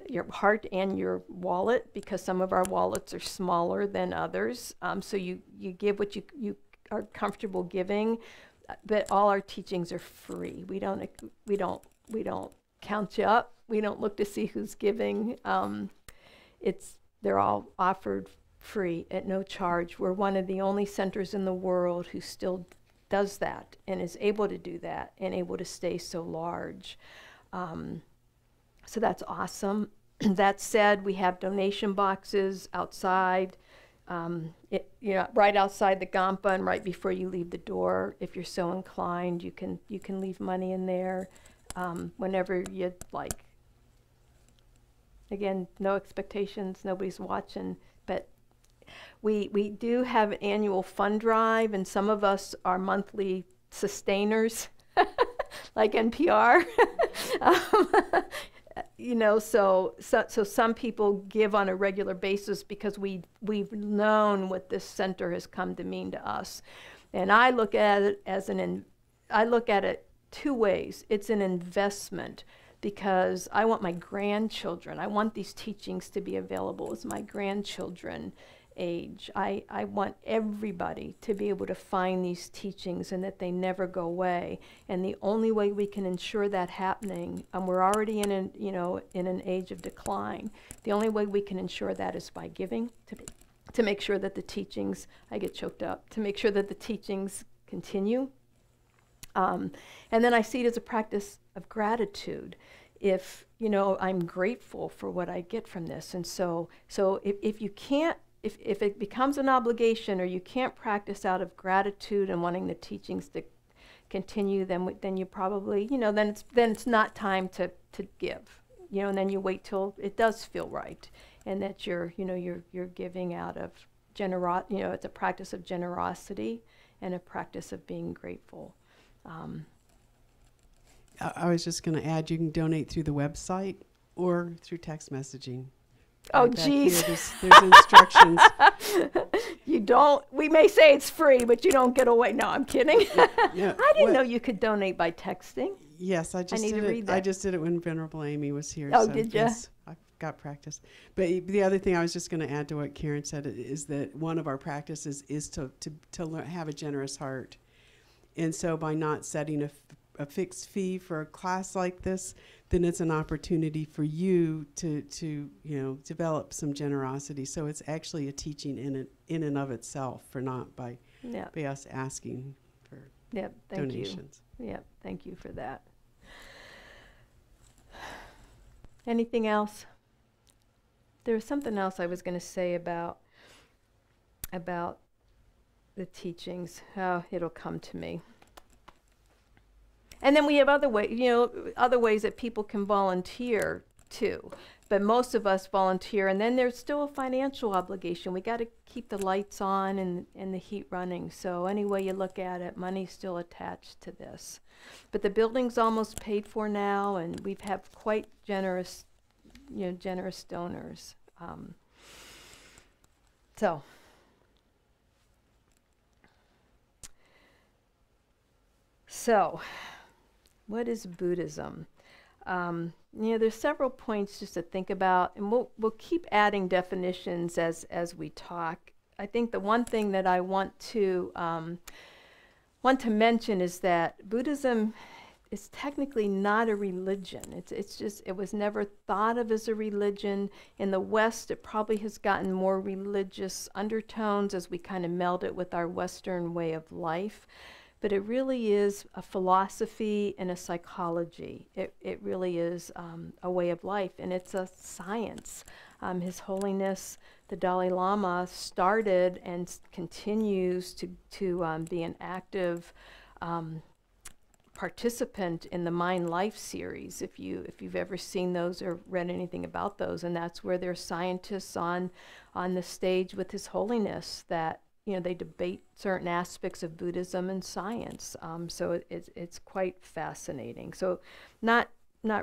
your wallet, because some of our wallets are smaller than others. So you give what you are comfortable giving, but all our teachings are free. We don't count you up. We don't look to see who's giving. They're all offered free at no charge. We're one of the only centers in the world who still does that and is able to do that and able to stay so large. So that's awesome. That said, we have donation boxes outside, right outside the Kadampa and right before you leave the door. If you're so inclined, you can leave money in there whenever you'd like. Again, no expectations, nobody's watching, but we do have an annual fund drive, and some of us are monthly sustainers, like NPR. So some people give on a regular basis because we've known what this center has come to mean to us, and I look at it as I look at it two ways. It's an investment, because I want my grandchildren, I want these teachings to be available as my grandchildren age. I want everybody to be able to find these teachings and that they never go away. And the only way we can ensure that happening, and we're already in an age of decline, the only way we can ensure that is by giving to make sure that the teachings, I get choked up, to make sure that the teachings continue. And then I see it as a practice of gratitude. If, I'm grateful for what I get from this. And so if you can't, if it becomes an obligation, or you can't practice out of gratitude and wanting the teachings to continue, then you probably, then it's not time to give, and then you wait till it does feel right, and that you're giving out of generosity. It's a practice of generosity and a practice of being grateful. I was just going to add, you can donate through the website or through text messaging. Oh, geez. There's instructions. We may say it's free, but you don't get away. No, I'm kidding. I didn't know you could donate by texting. Yes, I just did it when Venerable Amy was here. Oh, so did you? Yes, I've got practice. But the other thing I was just going to add to what Karen said is that one of our practices is to have a generous heart. And so by not setting a fixed fee for a class like this, then it's an opportunity for you to develop some generosity. So it's actually a teaching in and of itself, for not by us asking for donations. Yep, thank you for that. Anything else? There was something else I was going to say about the teachings. Oh, it'll come to me. And then we have other ways that people can volunteer too. But most of us volunteer, and then there's still a financial obligation. We got to keep the lights on and the heat running. So any way you look at it, money's still attached to this. But the building's almost paid for now, and we've had quite generous donors. So, what is Buddhism? There's several points just to think about, and we'll keep adding definitions as we talk. I think the one thing that I want to mention is that Buddhism is technically not a religion. It was never thought of as a religion. In the West, it probably has gotten more religious undertones as we kind of meld it with our Western way of life. But it really is a philosophy and a psychology. It really is a way of life, and it's a science. His Holiness, the Dalai Lama, started and continues to be an active participant in the Mind Life series, if you've ever seen those or read anything about those. And that's where there's scientists on the stage with His Holiness that they debate certain aspects of Buddhism and science. So it's quite fascinating. So not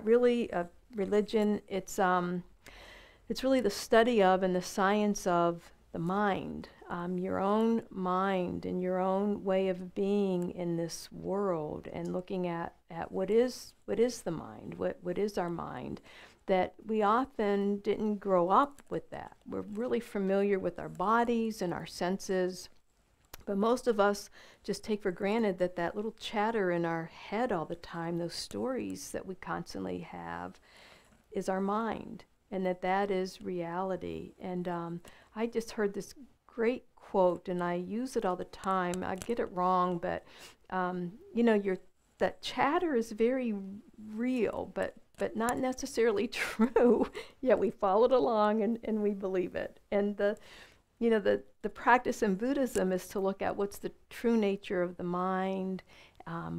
really a religion. It's really the study of and the science of the mind, your own mind and your own way of being in this world, and looking at what is the mind, what is our mind. That we often didn't grow up with that. We're really familiar with our bodies and our senses, but most of us just take for granted that little chatter in our head all the time, those stories that we constantly have, is our mind, and that is reality. And I just heard this great quote, and I use it all the time. I get it wrong, but that chatter is very real, but not necessarily true. Yet we followed along and we believe it. And the practice in Buddhism is to look at what's the true nature of the mind,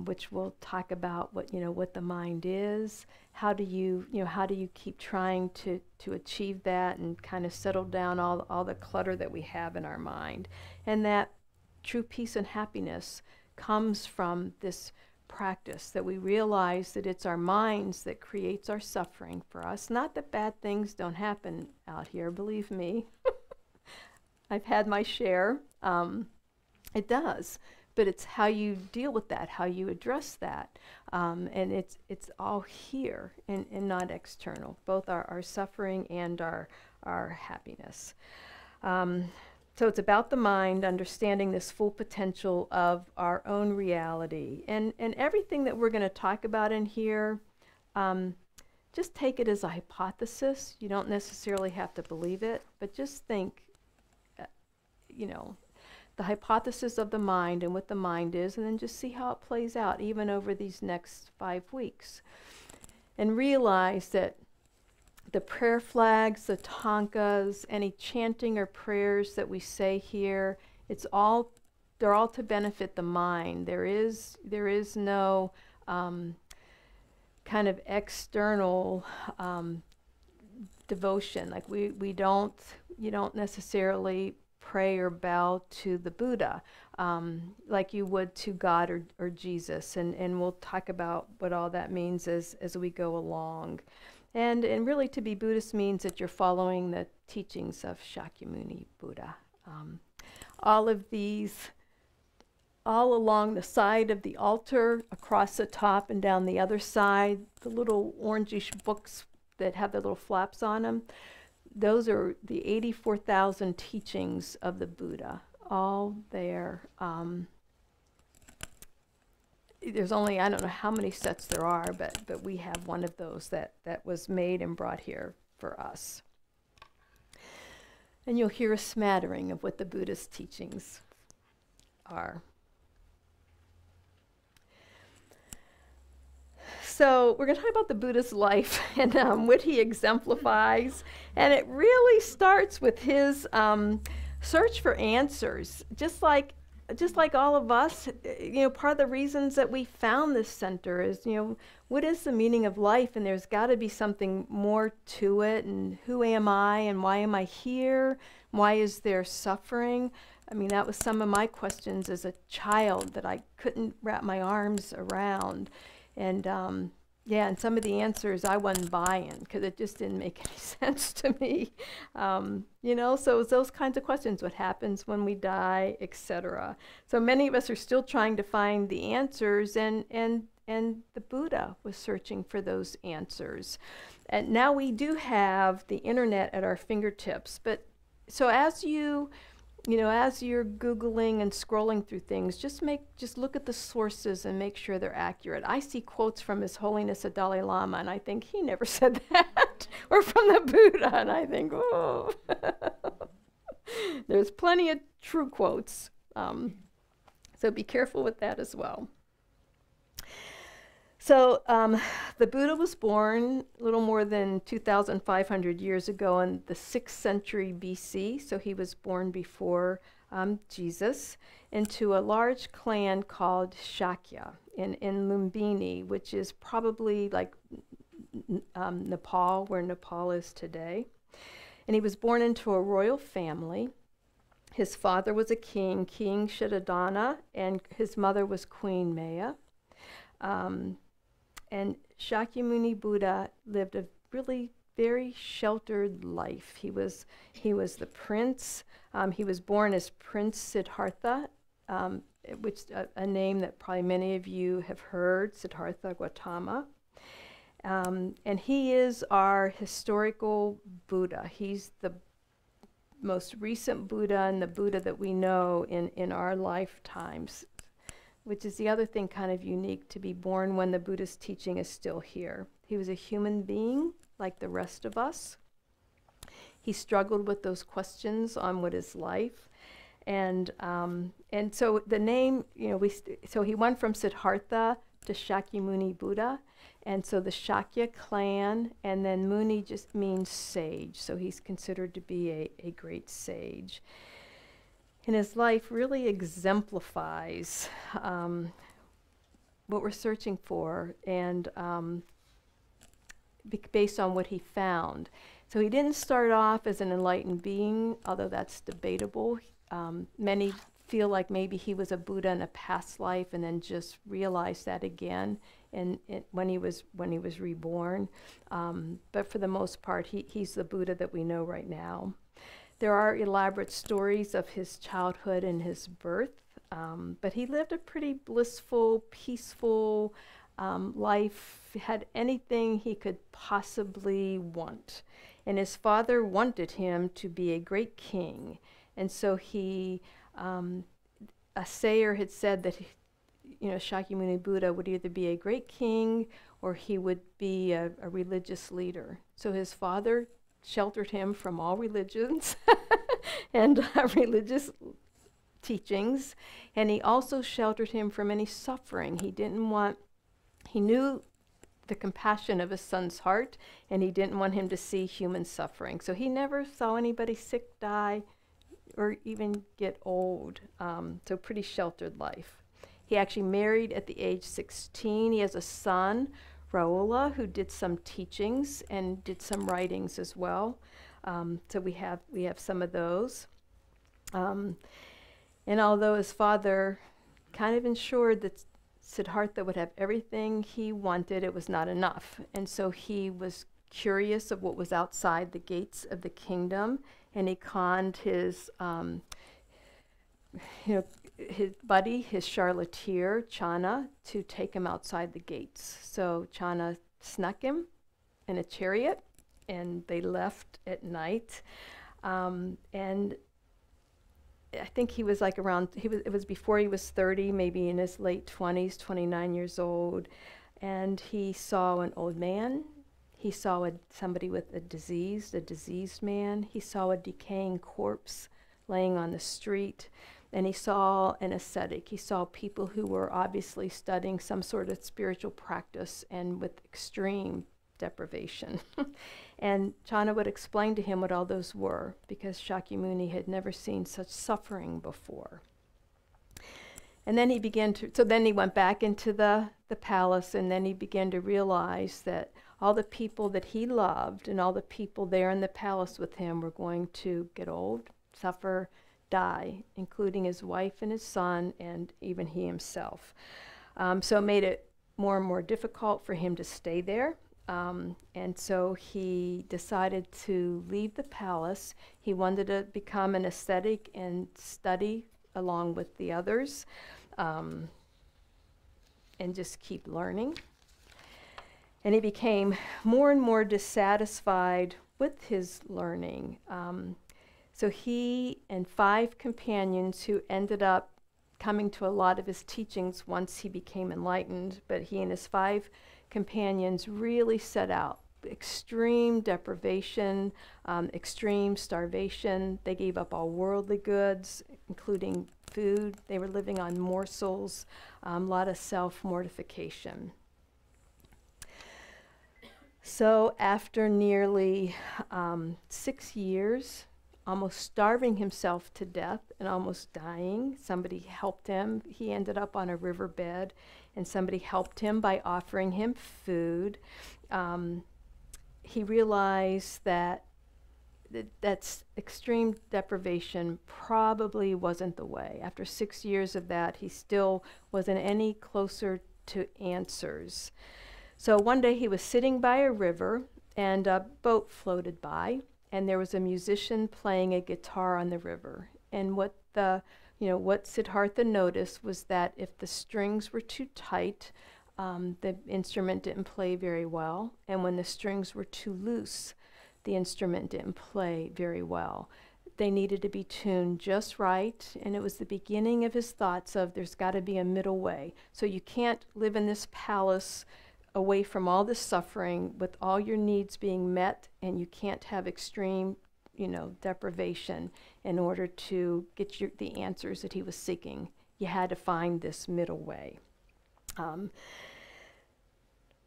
which we'll talk about what the mind is. How do you keep trying to achieve that and kind of settle down all the clutter that we have in our mind. And that true peace and happiness comes from this practice, that we realize that it's our minds that creates our suffering for us. Not that bad things don't happen out here, believe me. I've had my share. It does. But it's how you deal with that, how you address that. And it's all here and not external, both our suffering and our happiness. So it's about the mind, understanding this full potential of our own reality. And everything that we're going to talk about in here, just take it as a hypothesis. You don't necessarily have to believe it, but just think, the hypothesis of the mind and what the mind is, and then just see how it plays out even over these next 5 weeks. And realize that the prayer flags, the tankas, any chanting or prayers that we say here, they're all to benefit the mind. There is no kind of external devotion. Like you don't necessarily pray or bow to the Buddha like you would to God or Jesus. And we'll talk about what all that means as we go along. And really to be Buddhist means that you're following the teachings of Shakyamuni Buddha. All of these, all along the side of the altar, across the top and down the other side, the little orangish books that have the little flaps on them, those are the 84,000 teachings of the Buddha, all there. there's only, I don't know how many sets there are, but we have one of those that was made and brought here for us. And you'll hear a smattering of what the Buddhist teachings are. So we're going to talk about the Buddha's life and what he exemplifies. And it really starts with his search for answers. Just like all of us, part of the reasons that we found this center is, what is the meaning of life? And there's got to be something more to it. And who am I? And why am I here? Why is there suffering? I mean, that was some of my questions as a child that I couldn't wrap my arms around. And and some of the answers I wasn't buying because it just didn't make any sense to me. So it's those kinds of questions: what happens when we die, etc. So many of us are still trying to find the answers, and the Buddha was searching for those answers. And now we do have the internet at our fingertips. But so as you're Googling and scrolling through things, just look at the sources and make sure they're accurate. I see quotes from His Holiness the Dalai Lama, and I think he never said that, or from the Buddha, and I think, oh. There's plenty of true quotes, so be careful with that as well. So the Buddha was born a little more than 2,500 years ago in the 6th century BC. So he was born before Jesus into a large clan called Shakya in Lumbini, which is probably like Nepal, where Nepal is today. And he was born into a royal family. His father was a king, King Shuddhadana, and his mother was Queen Maya. And Shakyamuni Buddha lived a really very sheltered life. He was the prince. He was born as Prince Siddhartha, which a name that probably many of you have heard, Siddhartha Gautama. And he is our historical Buddha. He's the most recent Buddha and the Buddha that we know in our lifetimes, which is the other thing kind of unique, to be born when the Buddhist teaching is still here. He was a human being like the rest of us. He struggled with those questions on what is life. And so the name, so he went from Siddhartha to Shakyamuni Buddha. And so the Shakya clan, and then Muni just means sage. So he's considered to be a great sage. And his life really exemplifies what we're searching for, and based on what he found. So he didn't start off as an enlightened being, although that's debatable. Many feel like maybe he was a Buddha in a past life and then just realized that again when he was reborn. But for the most part, he's the Buddha that we know right now. There are elaborate stories of his childhood and his birth, but he lived a pretty blissful, peaceful life, had anything he could possibly want. And his father wanted him to be a great king. And so a sayer had said that Shakyamuni Buddha would either be a great king or he would be a religious leader. So his father sheltered him from all religions and religious teachings, and he also sheltered him from any suffering. He knew the compassion of his son's heart, and he didn't want him to see human suffering. So he never saw anybody sick, die, or even get old. So pretty sheltered life. He actually married at the age 16. He has a son, Raoula, who did some teachings and did some writings as well. So we have some of those. And although his father kind of ensured that Siddhartha would have everything he wanted, it was not enough. And so he was curious of what was outside the gates of the kingdom, and he conned his buddy, his charlataneer, Channa, to take him outside the gates. So Channa snuck him in a chariot, and they left at night. And I think he was like around, it was before he was 30, maybe in his late 20s, 29 years old. And he saw an old man. He saw somebody with a diseased man. He saw a decaying corpse laying on the street. And he saw an ascetic. He saw people who were obviously studying some sort of spiritual practice and with extreme deprivation. And Chana would explain to him what all those were, because Shakyamuni had never seen such suffering before. And then he began to, so then he went back into the palace, and then he began to realize that all the people that he loved and all the people there in the palace with him were going to get old, suffer, die, including his wife and his son, and even he himself. So it made it more and more difficult for him to stay there. And so he decided to leave the palace. He wanted to become an ascetic and study along with the others, and just keep learning. And he became more and more dissatisfied with his learning. So he and 5 companions who ended up coming to a lot of his teachings once he became enlightened, but he and his 5 companions really set out extreme deprivation, extreme starvation. They gave up all worldly goods, including food. They were living on morsels, a lot of self-mortification. So after nearly 6 years, almost starving himself to death and almost dying, somebody helped him. He ended up on a riverbed, and somebody helped him by offering him food. He realized that that's extreme deprivation probably wasn't the way. After 6 years of that, he still wasn't any closer to answers. So one day he was sitting by a river, and a boat floated by, and there was a musician playing a guitar on the river. And what Siddhartha noticed was that if the strings were too tight, the instrument didn't play very well. And when the strings were too loose, the instrument didn't play very well. They needed to be tuned just right, and it was the beginning of his thoughts of there's got to be a middle way. So you can't live in this palace away from all the suffering with all your needs being met, and you can't have extreme, deprivation in order to get the answers that he was seeking. You had to find this middle way.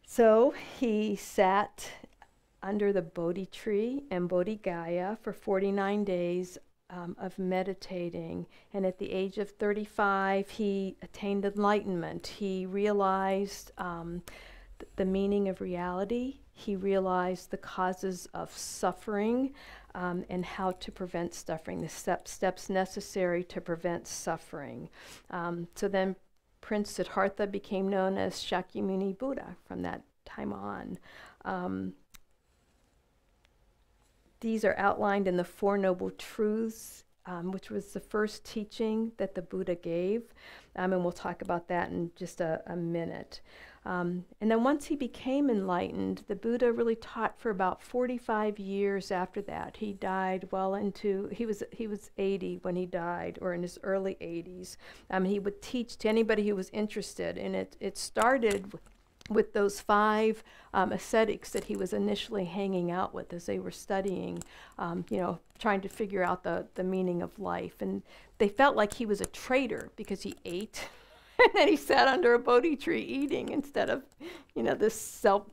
So he sat under the Bodhi tree and Bodhi Gaya for 49 days of meditating. And at the age of 35, he attained enlightenment. He realized the meaning of reality. He realized the causes of suffering and how to prevent suffering, the steps necessary to prevent suffering. So then Prince Siddhartha became known as Shakyamuni Buddha from that time on. These are outlined in the Four Noble Truths, which was the first teaching that the Buddha gave. And we'll talk about that in just a minute. And then once he became enlightened, the Buddha really taught for about 45 years after that. He died well into, he was 80 when he died, or in his early 80s. He would teach to anybody who was interested, and it started with those 5 ascetics that he was initially hanging out with as they were studying, trying to figure out the meaning of life. And they felt like he was a traitor because he ate. And then he sat under a Bodhi tree eating instead of, this all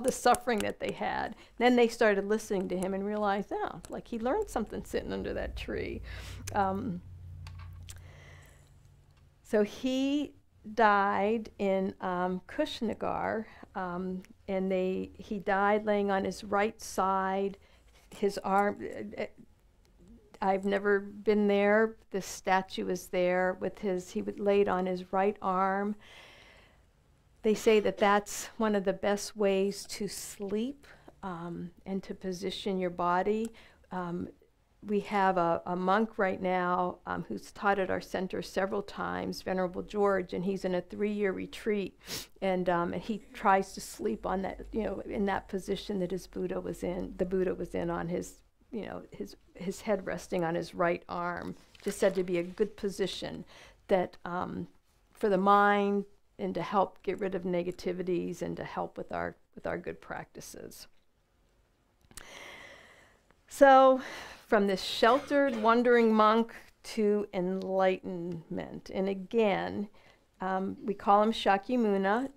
the suffering that they had. Then they started listening to him and realized, like he learned something sitting under that tree. So he died in Kushinagar, and he died laying on his right side. His arm, I've never been there. This statue is there with he was laid on his right arm. They say that that's one of the best ways to sleep and to position your body. We have a monk right now who's taught at our center several times, Venerable George, and he's in a 3-year retreat, and he tries to sleep on that, in that position that the Buddha was in on his his head resting on his right arm, just said to be a good position that for the mind and to help get rid of negativities and to help with our good practices. So from this sheltered, wandering monk to enlightenment. And again, we call him Shakyamuni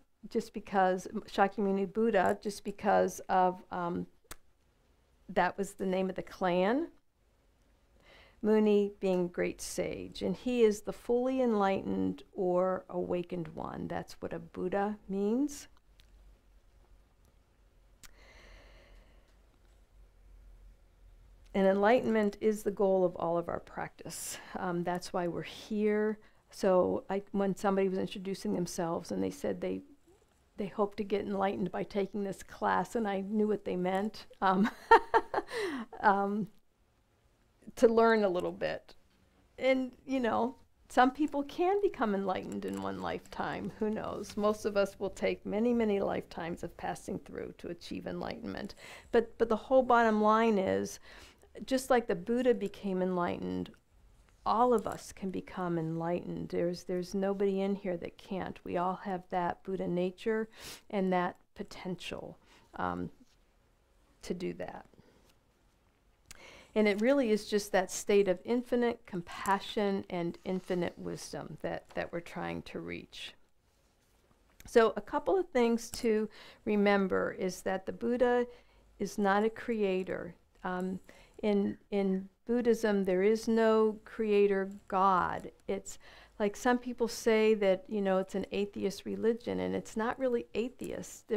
Buddha, just because of that was the name of the clan. Muni being great sage, and he is the fully enlightened or awakened one. That's what a Buddha means. And enlightenment is the goal of all of our practice. That's why we're here. So when somebody was introducing themselves and they said they hope to get enlightened by taking this class, and I knew what they meant. To learn a little bit. And, some people can become enlightened in one lifetime. Who knows? Most of us will take many, many lifetimes of passing through to achieve enlightenment. But the whole bottom line is, just like the Buddha became enlightened, all of us can become enlightened. There's nobody in here that can't. We all have that Buddha nature and that potential to do that. And it really is just that state of infinite compassion and infinite wisdom that we're trying to reach. So a couple of things to remember is that the Buddha is not a creator. In Buddhism, there is no creator God. It's like some people say that, it's an atheist religion, and it's not really atheist.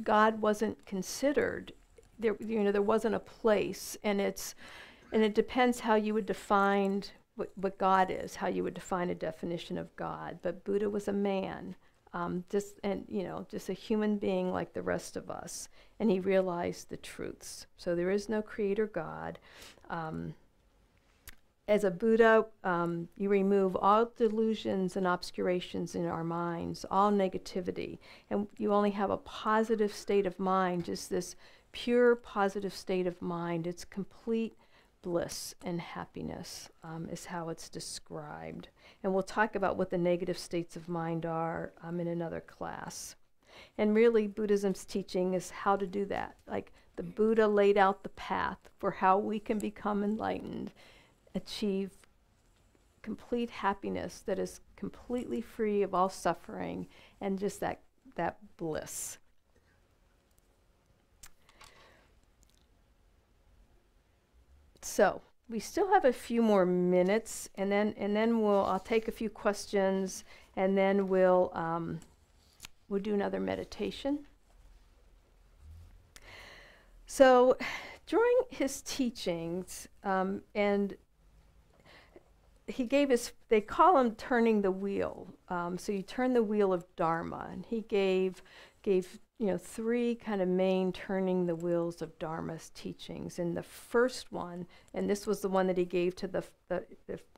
God wasn't considered. There wasn't a place, and it depends how you would define what God is, how you would define a definition of God. But Buddha was a man, just a human being like the rest of us, and he realized the truths. So there is no creator God. As a Buddha, you remove all delusions and obscurations in our minds, all negativity, and you only have a positive state of mind, just this pure positive state of mind. It's complete bliss and happiness is how it's described. And we'll talk about what the negative states of mind are in another class. And really, Buddhism's teaching is how to do that. Like the Buddha laid out the path for how we can become enlightened, achieve complete happiness that is completely free of all suffering and just that bliss. So we still have a few more minutes, and then I'll take a few questions, and then we'll do another meditation. So during his teachings, and he gave they call him turning the wheel. So you turn the wheel of Dharma, and he gave three kind of main turning the wheels of Dharma's teachings. And the first one, and this was the one that he gave to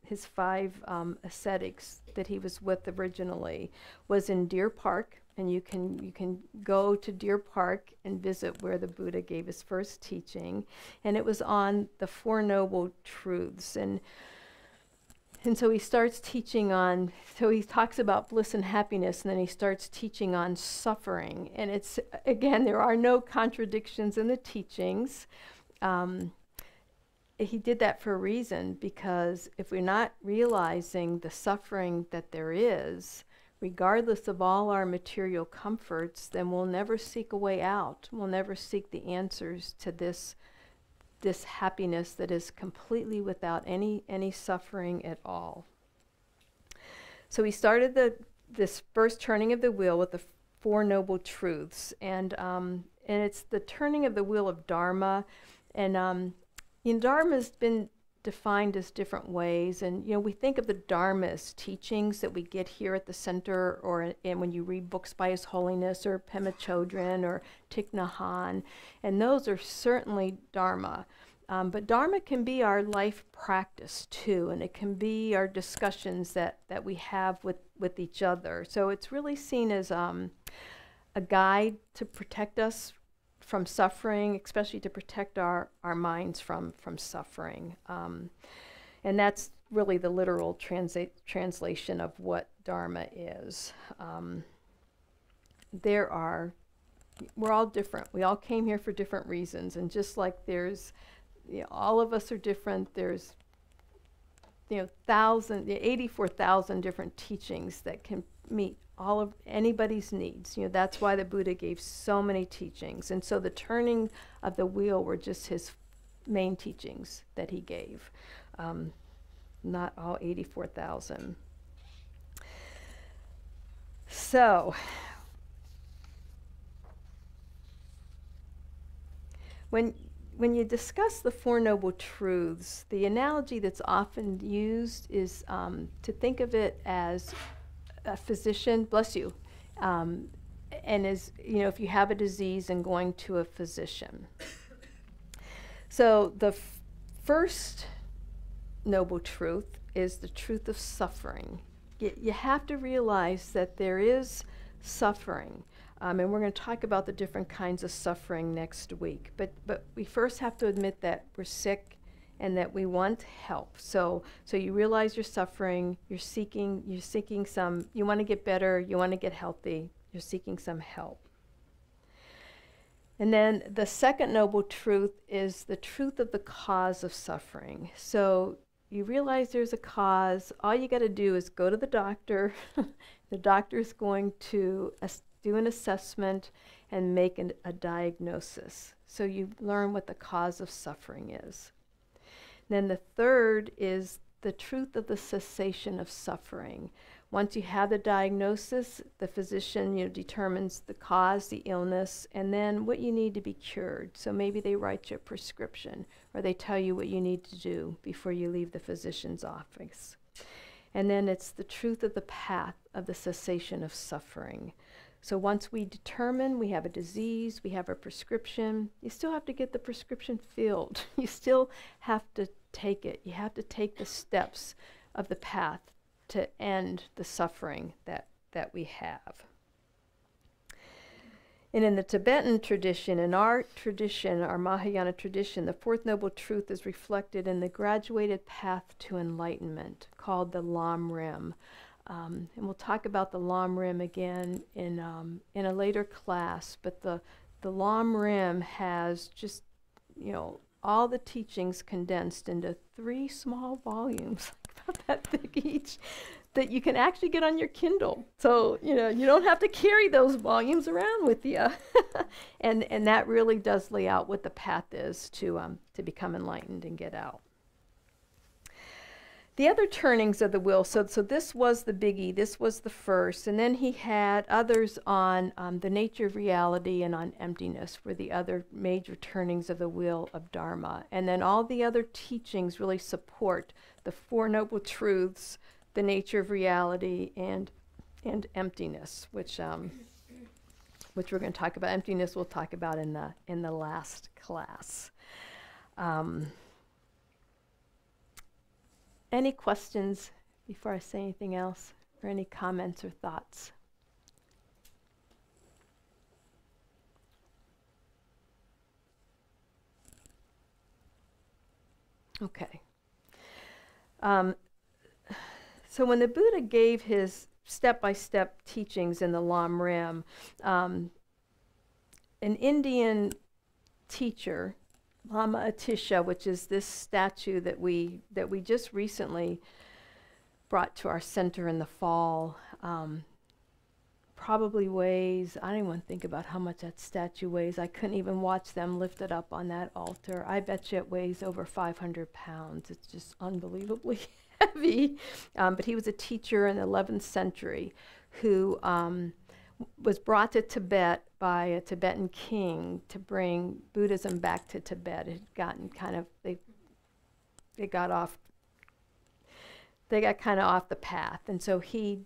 his 5 ascetics that he was with originally, was in Deer Park. And you can go to Deer Park and visit where the Buddha gave his first teaching. And it was on the Four Noble Truths. And so he starts teaching on, so he talks about bliss and happiness, and then he starts teaching on suffering. And it's, again, there are no contradictions in the teachings. He did that for a reason, because if we're not realizing the suffering that there is, regardless of all our material comforts, then we'll never seek a way out. We'll never seek the answers to this happiness that is completely without any suffering at all. So he started this first turning of the wheel with the Four Noble Truths, and it's the turning of the wheel of Dharma, and Dharma has been defined as different ways, and we think of the Dharma as teachings that we get here at the center, and when you read books by His Holiness or Pema Chodron or Thich Nhat Hanh, and those are certainly Dharma. But Dharma can be our life practice too, and it can be our discussions that we have with each other. So it's really seen as a guide to protect us from suffering, especially to protect our minds from suffering. And that's really the literal translation of what Dharma is. We're all different. We all came here for different reasons. And just like all of us are different, there's 84,000 different teachings that can meet all of anybody's needs. That's why the Buddha gave so many teachings. And so the turning of the wheel were just his main teachings that he gave. Not all 84,000. So, when you discuss the Four Noble Truths, the analogy that's often used is to think of it as a physician, bless you, and if you have a disease and going to a physician. So the first noble truth is the truth of suffering. You have to realize that there is suffering. And we're going to talk about the different kinds of suffering next week. But we first have to admit that we're sick and that we want help. So you realize you're suffering, you want to get better, you want to get healthy, you're seeking some help. And then the second noble truth is the truth of the cause of suffering. So you realize there's a cause. All you got to do is go to the doctor. The doctor is going to do an assessment and make a diagnosis. So you learn what the cause of suffering is. Then the third is the truth of the cessation of suffering. Once you have the diagnosis, the physician determines the cause, the illness, and then what you need to be cured. So maybe they write you a prescription, or they tell you what you need to do before you leave the physician's office. And then it's the truth of the path of the cessation of suffering. So once we determine we have a disease, we have a prescription, you still have to get the prescription filled. You still have to take it. You have to take the steps of the path to end the suffering that we have. And in the Tibetan tradition, in our tradition, our Mahayana tradition, the fourth noble truth is reflected in the graduated path to enlightenment called the Lam Rim. And we'll talk about the Lam Rim again in a later class, but the Lam Rim has just, all the teachings condensed into 3 small volumes, about that thick each, that you can actually get on your Kindle. So, you don't have to carry those volumes around with you. and that really does lay out what the path is to become enlightened and get out. The other turnings of the wheel, so this was the biggie, this was the first, and then he had others on the nature of reality and on emptiness were the other major turnings of the wheel of Dharma. And then all the other teachings really support the Four Noble Truths, the nature of reality, and emptiness, which we're going to talk about. Emptiness we'll talk about in the last class. Any questions before I say anything else, or any comments or thoughts? Okay. So when the Buddha gave his step-by-step teachings in the Lam Rim, an Indian teacher, Lama Atisha, which is this statue that we just recently brought to our center in the fall, probably weighs, I don't even think about how much that statue weighs. I couldn't even watch them lift it up on that altar. I bet you it weighs over 500 pounds. It's just unbelievably heavy. But he was a teacher in the 11th century who was brought to Tibet by a Tibetan king to bring Buddhism back to Tibet. It had gotten kind of, they got kind of off the path. And so he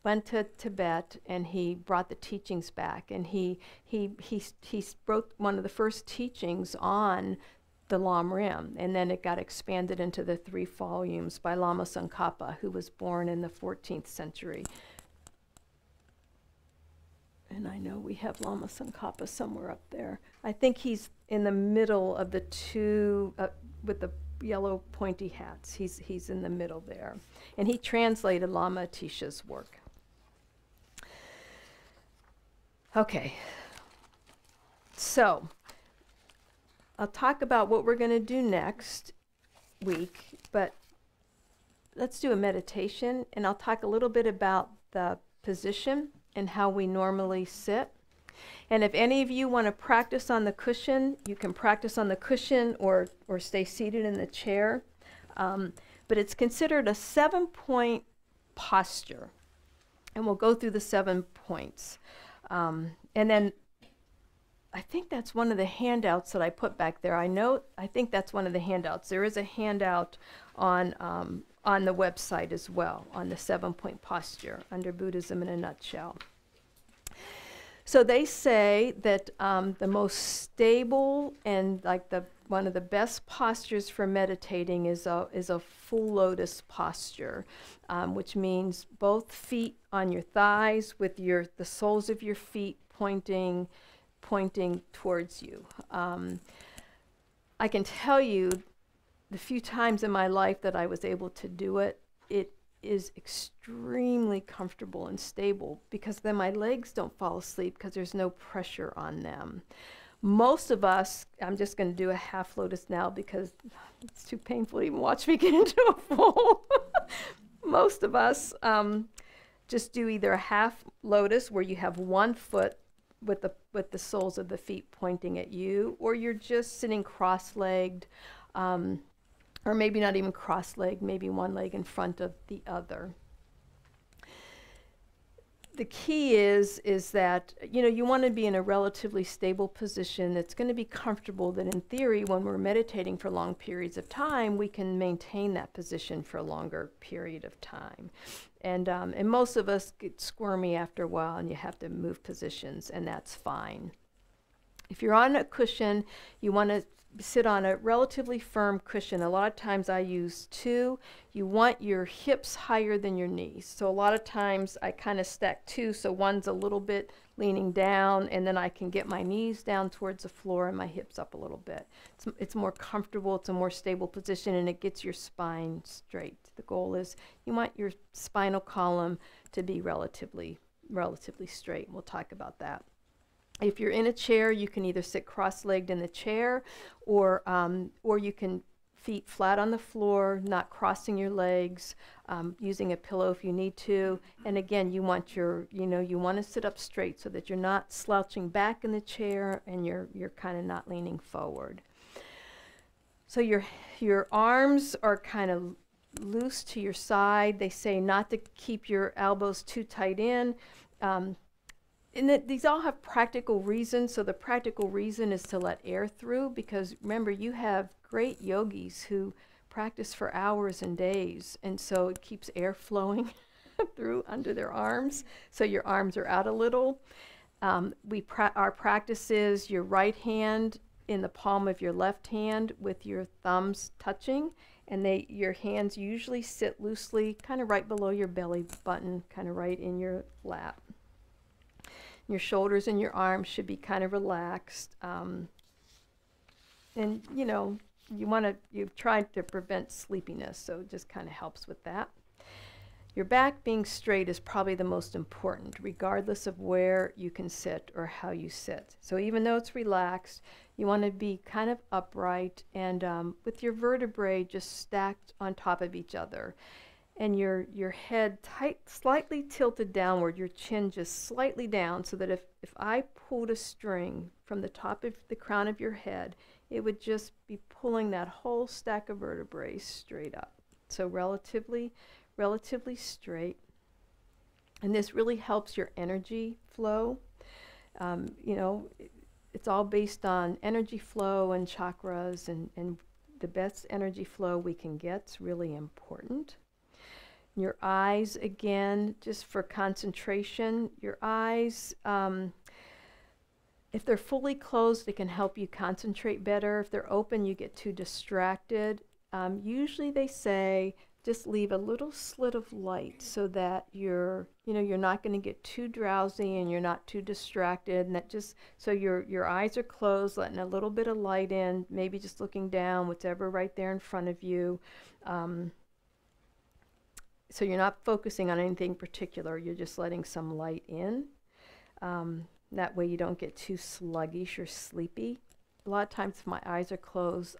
went to Tibet and he brought the teachings back. And he wrote one of the first teachings on the Lam Rim. And then it got expanded into the 3 volumes by Lama Tsongkhapa, who was born in the 14th century. And I know we have Lama Tsongkhapa somewhere up there. I think he's in the middle of the two with the yellow pointy hats. He's in the middle there. And he translated Lama Atisha's work. Okay. So, I'll talk about what we're going to do next week, but let's do a meditation, and I'll talk a little bit about the position and how we normally sit. And if any of you want to practice on the cushion, you can practice on the cushion or stay seated in the chair. But it's considered a 7-point posture. And we'll go through the 7 points. And then I think that's one of the handouts that I put back there. I think that's one of the handouts. There is a handout on the website as well, on the 7-point posture under Buddhism in a nutshell. So they say that the most stable and like one of the best postures for meditating is a full lotus posture, which means both feet on your thighs with the soles of your feet pointing towards you. I can tell you the few times in my life that I was able to do it, it is extremely comfortable and stable because then my legs don't fall asleep because there's no pressure on them. Most of us, I'm just going to do a half lotus now because it's too painful to even watch me get into a full. Most of us just do either a half lotus where you have one foot with the soles of the feet pointing at you, or you're just sitting cross-legged, or maybe not even cross-legged, maybe one leg in front of the other. The key is that, you want to be in a relatively stable position that's going to be comfortable, that in theory, when we're meditating for long periods of time, we can maintain that position for a longer period of time. And most of us get squirmy after a while, and you have to move positions, and that's fine. If you're on a cushion, you want to sit on a relatively firm cushion. A lot of times I use 2. You want your hips higher than your knees. So a lot of times I kind of stack 2, so one's a little bit leaning down, and then I can get my knees down towards the floor and my hips up a little bit. It's more comfortable, it's a more stable position, and it gets your spine straight. The goal is you want your spinal column to be relatively straight. We'll talk about that. If you're in a chair, you can either sit cross-legged in the chair, or you can feet flat on the floor, not crossing your legs, using a pillow if you need to. And again, you want you want to sit up straight so that you're not slouching back in the chair and you're kind of not leaning forward. So your arms are kind of loose to your side. They say not to keep your elbows too tight in. And these all have practical reasons. So the practical reason is to let air through, because remember, you have great yogis who practice for hours and days, and so it keeps air flowing through under their arms. So your arms are out a little. Our practice is your right hand in the palm of your left hand with your thumbs touching, and your hands usually sit loosely, kind of right below your belly button, kind of right in your lap. Your shoulders and your arms should be kind of relaxed. And you've tried to prevent sleepiness, so it just kind of helps with that. Your back being straight is probably the most important, regardless of where you can sit or how you sit. So even though it's relaxed, you want to be kind of upright and with your vertebrae just stacked on top of each other. And your head slightly tilted downward, your chin just slightly down, so that if I pulled a string from the top of the crown of your head, it would just be pulling that whole stack of vertebrae straight up. So relatively straight. And this really helps your energy flow. It's all based on energy flow and chakras, and the best energy flow we can get is really important. Your eyes, again, just for concentration. Your eyes, if they're fully closed, it can help you concentrate better. If they're open, you get too distracted. Usually they say just leave a little slit of light so that you're not going to get too drowsy and you're not too distracted, and that just so your eyes are closed, letting a little bit of light in, maybe just looking down, whatever right there in front of you. So you're not focusing on anything particular, you're just letting some light in. That way you don't get too sluggish or sleepy. A lot of times if my eyes are closed,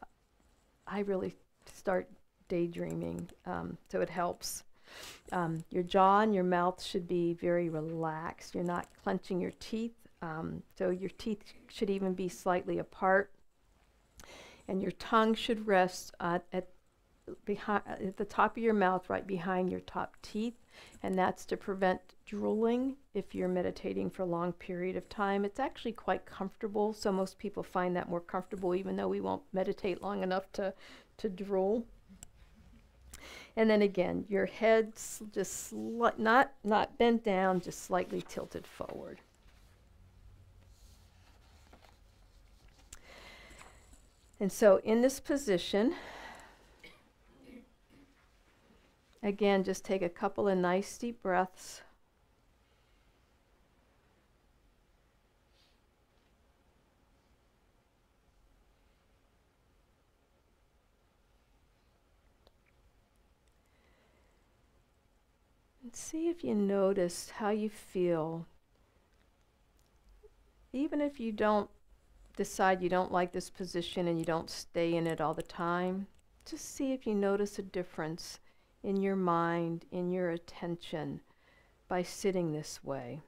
I really start daydreaming, so it helps. Your jaw and your mouth should be very relaxed. You're not clenching your teeth, so your teeth should even be slightly apart. And your tongue should rest at the top of your mouth, right behind your top teeth, and that's to prevent drooling if you're meditating for a long period of time. It's actually quite comfortable, so most people find that more comfortable, even though we won't meditate long enough to drool. And then again, your head's just not bent down, just slightly tilted forward. And so in this position, again, just take a couple of nice deep breaths. And see if you notice how you feel. Even if you don't decide you don't like this position and you don't stay in it all the time, just see if you notice a difference in your mind, in your attention, by sitting this way.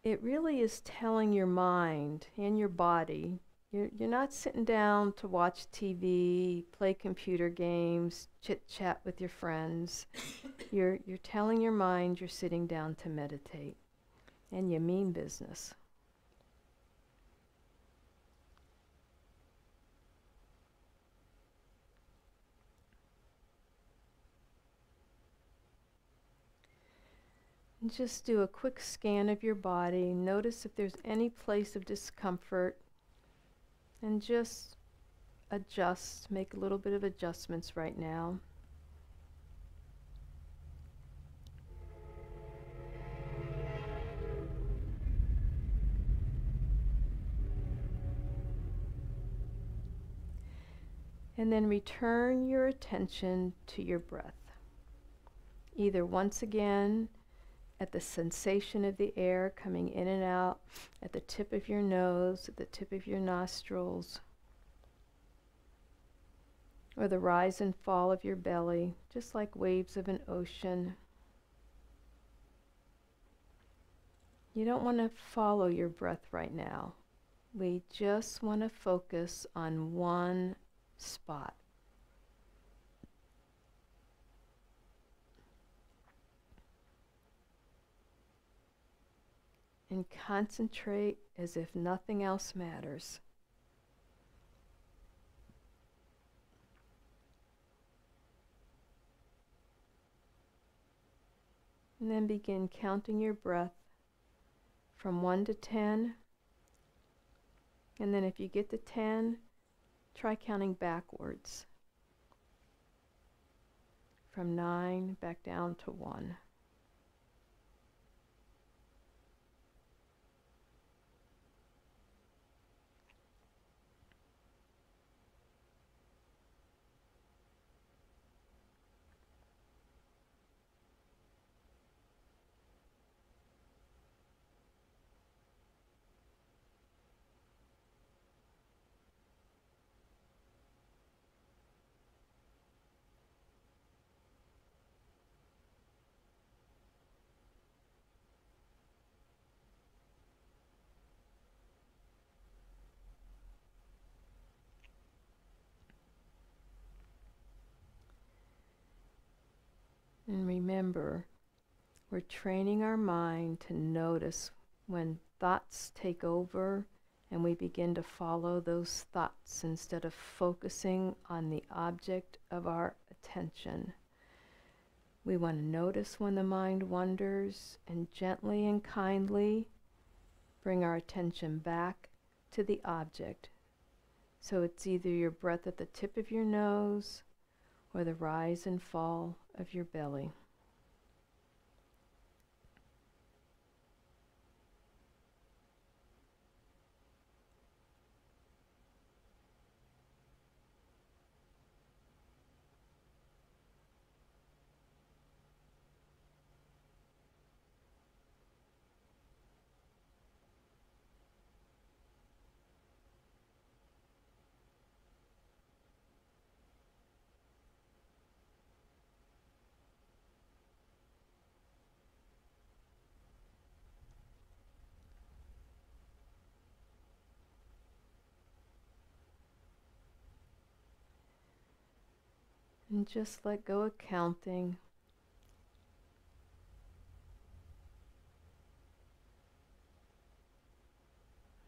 It really is telling your mind and your body, you're not sitting down to watch TV, play computer games, chit-chat with your friends. You're telling your mind you're sitting down to meditate, and you mean business. And just do a quick scan of your body. Notice if there's any place of discomfort, and just adjust, make a little bit of adjustments right now. And then return your attention to your breath. Either once again at the sensation of the air coming in and out, at the tip of your nose, at the tip of your nostrils, or the rise and fall of your belly, just like waves of an ocean. You don't want to follow your breath right now. We just want to focus on one spot. And concentrate as if nothing else matters. And then begin counting your breath from 1 to 10. And then if you get to 10, try counting backwards. From 9 back down to 1. And remember, we're training our mind to notice when thoughts take over and we begin to follow those thoughts instead of focusing on the object of our attention. We want to notice when the mind wanders and gently and kindly bring our attention back to the object So it's either your breath at the tip of your nose or the rise and fall of your belly. And just let go of counting.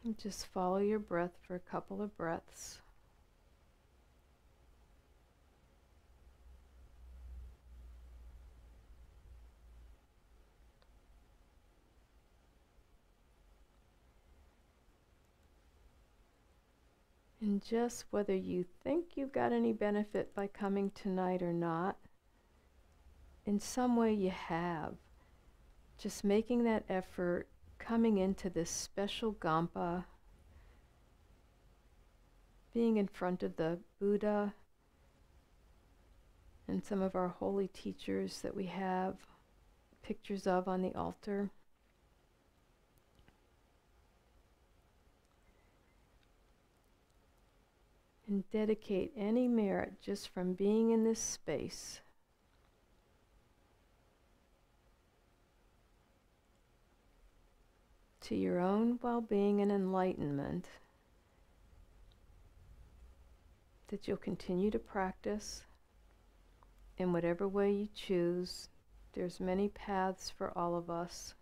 And just follow your breath for a couple of breaths. And just whether you think you got any benefit by coming tonight or not, in some way you have. Just making that effort, coming into this special Kadampa, being in front of the Buddha and some of our holy teachers that we have pictures of on the altar. And dedicate any merit just from being in this space to your own well-being and enlightenment, that you'll continue to practice in whatever way you choose. There's many paths for all of us.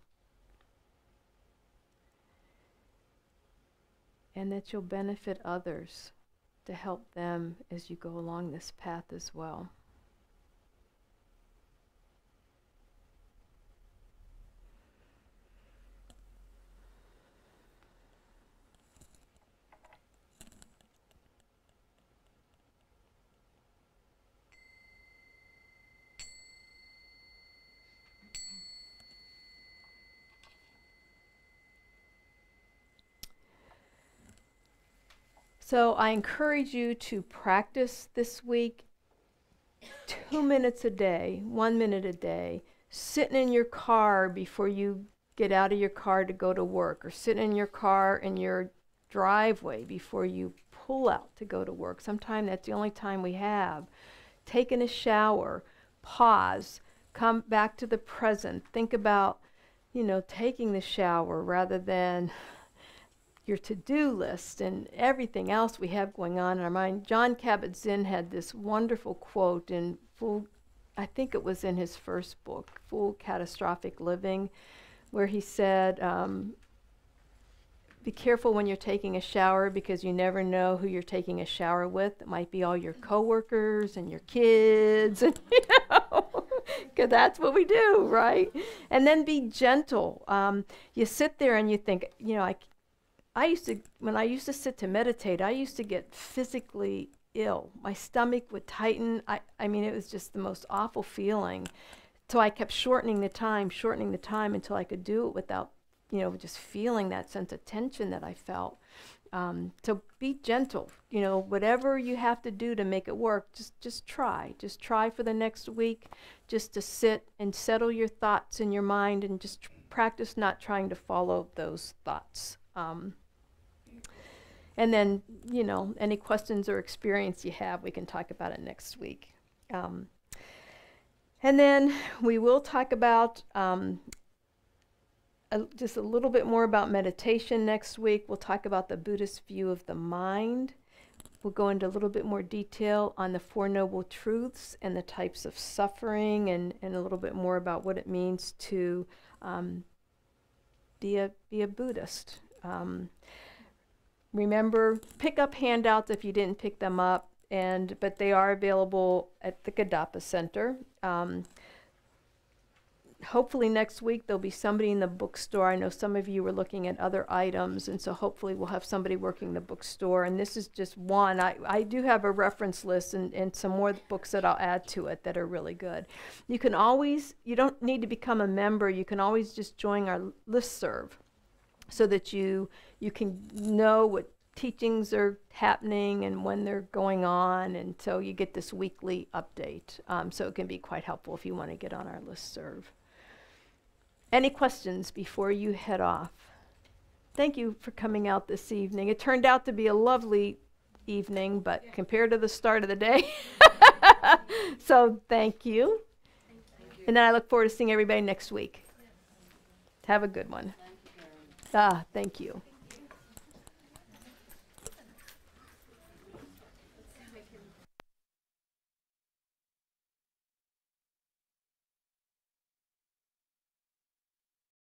And that you'll benefit others to help them as you go along this path as well. So I encourage you to practice this week 2 minutes a day, 1 minute a day, sitting in your car before you get out of your car to go to work, or sitting in your car in your driveway before you pull out to go to work. Sometimes that's the only time we have. Taking a shower, pause, come back to the present. Think about, taking the shower rather than your to-do list and everything else we have going on in our mind. John Kabat-Zinn had this wonderful quote in I think it was in his first book, Full Catastrophic Living, where he said, be careful when you're taking a shower because you never know who you're taking a shower with. It might be all your coworkers and your kids, and because that's what we do, right? And then be gentle. You sit there and you think, when I used to sit to meditate, I used to get physically ill. My stomach would tighten. I mean, it was just the most awful feeling. So I kept shortening the time until I could do it without, just feeling that sense of tension that I felt. So be gentle. Whatever you have to do to make it work, just try. Just try for the next week, just to sit and settle your thoughts in your mind and just practice not trying to follow those thoughts. And then, any questions or experience you have, we can talk about it next week. And then we will talk about just a little bit more about meditation next week. We'll talk about the Buddhist view of the mind. We'll go into a little bit more detail on the Four Noble Truths and the types of suffering, and a little bit more about what it means to be a Buddhist. Remember, pick up handouts if you didn't pick them up, but they are available at the Kadampa Center. hopefully next week there'll be somebody in the bookstore. I know some of you were looking at other items, and so hopefully we'll have somebody working the bookstore. And this is just one. I do have a reference list and some more books that I'll add to it that are really good. You can always, you don't need to become a member. You can always just join our listserv so that you can know what teachings are happening and when they're going on, and so you get this weekly update. So it can be quite helpful if you want to get on our listserv. Any questions before you head off? Thank you for coming out this evening. It turned out to be a lovely evening, but compared to the start of the day. So thank you. And then I look forward to seeing everybody next week. Have a good one. Thank you.